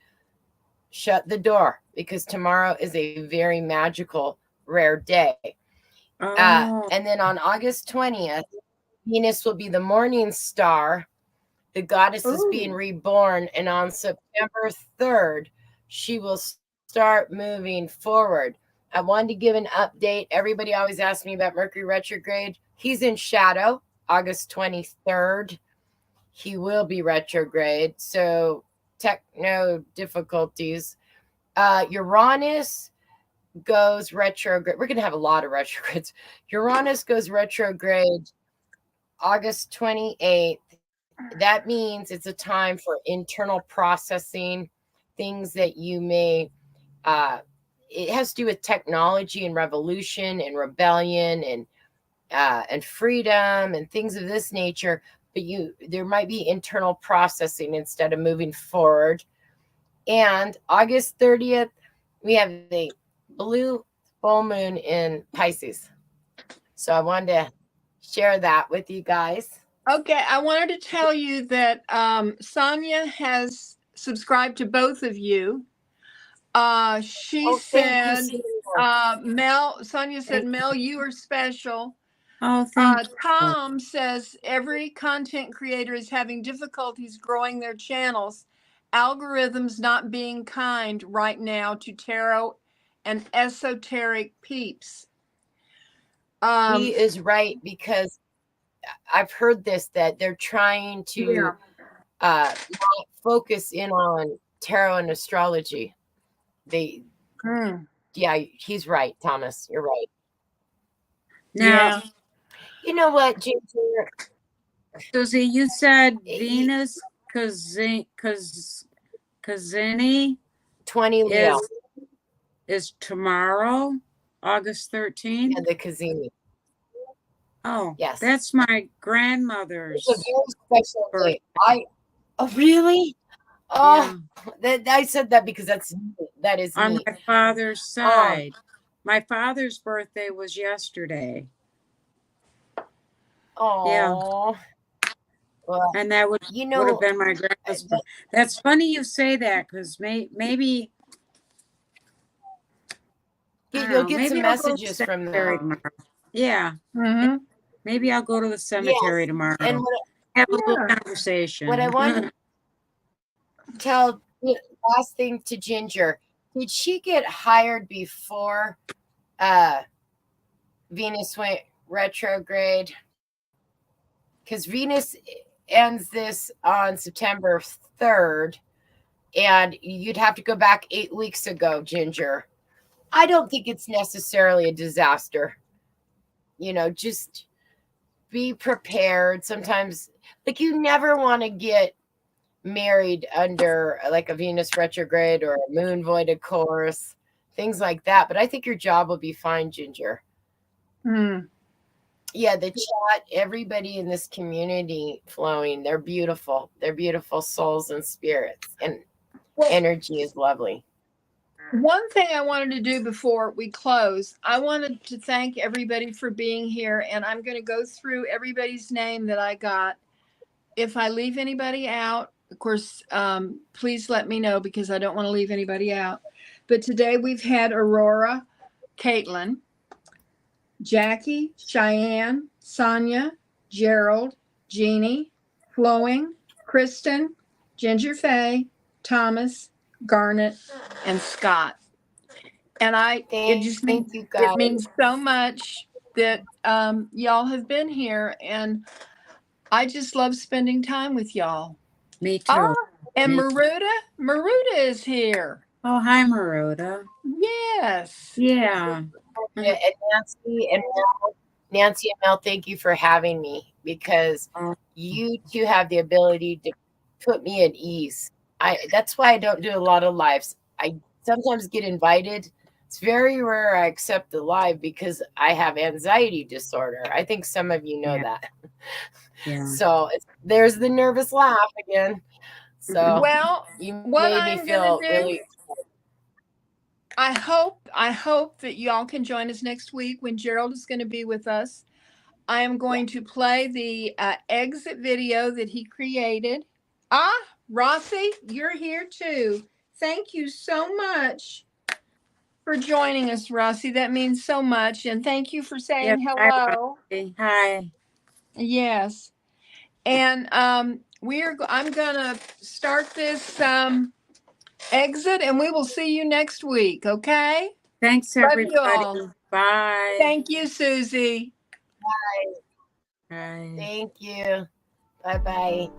Shut the door, because tomorrow is a very magical, rare day. And then on August 20th, Venus will be the morning star. The goddess is being reborn. And on September 3rd, she will start moving forward. I wanted to give an update. Everybody always asks me about Mercury retrograde. He's in shadow, August 23rd. he will be retrograde. So techno difficulties. Uranus goes retrograde. We're going to have a lot of retrogrades. Uranus goes retrograde August 28th. That means it's a time for internal processing, things that you may, it has to do with technology and revolution and rebellion and freedom and things of this nature. But there might be internal processing instead of moving forward. And August 30th, we have the blue full moon in Pisces. So I wanted to share that with you guys. Okay, I wanted to tell you that Sonia has subscribed to both of you. She said, Mel, Sonia said, Mel, you are special. Oh, thank you. Tom says every content creator is having difficulties growing their channels. Algorithms not being kind right now to tarot and esoteric peeps. He is right, because I've heard this, that they're trying to not focus in on tarot and astrology. Yeah, he's right, Thomas. You're right. Now, you know what, Ginger? Susie, you said Venus Kazini 20 Leo is tomorrow, August 13th. And the Kazini. Oh, yes, that's my grandmother's. It's a very special day. Oh, really? Oh, yeah. I said that because that is on neat. my father's side. My father's birthday was yesterday. Oh, yeah. Well, and that would have been my grandpa's birthday. That's funny you say that, because maybe you'll get some messages from them tomorrow. Yeah. Mm-hmm. Maybe I'll go to the cemetery tomorrow and have a little conversation. What I want to tell, last thing to Ginger, did she get hired before Venus went retrograde? Because Venus ends this on September 3rd, and you'd have to go back 8 weeks ago, Ginger. I don't think it's necessarily a disaster. Just be prepared. Sometimes, you never want to get married under like a Venus retrograde or a moon voided course, things like that. But I think your job will be fine, Ginger. Yeah, the chat, everybody in this community flowing, they're beautiful. They're beautiful souls and spirits, and energy is lovely. One thing I wanted to do before we close, I wanted to thank everybody for being here, and I'm going to go through everybody's name that I got. If I leave anybody out, of course, please let me know, because I don't want to leave anybody out. But today we've had Aurora, Caitlin, Jackie, Cheyenne, Sonia, Gerald, Jeannie, Flowing, Kristen, Ginger Faye, Thomas, Garnet, and Scott. And it means so much that y'all have been here, and I just love spending time with y'all. Me too. And Maruda is here. Oh, hi, Maruda. Yes. Yeah. And Nancy and Mel, thank you for having me, because you two have the ability to put me at ease. That's why I don't do a lot of lives. I sometimes get invited. It's very rare I accept the live, because I have anxiety disorder. I think some of you know that. Yeah. So there's the nervous laugh again. So you made me feel really. I hope that y'all can join us next week when Gerald is going to be with us. I am going to play the exit video that he created. Rossi, you're here too. Thank you so much for joining us, Rossi. That means so much. And thank you for saying hello. Hi. Yes. And I'm gonna start this exit, and we will see you next week. Okay. Thanks, everybody. Bye. Thank you, Susie. Bye. Bye. Thank you. Bye-bye.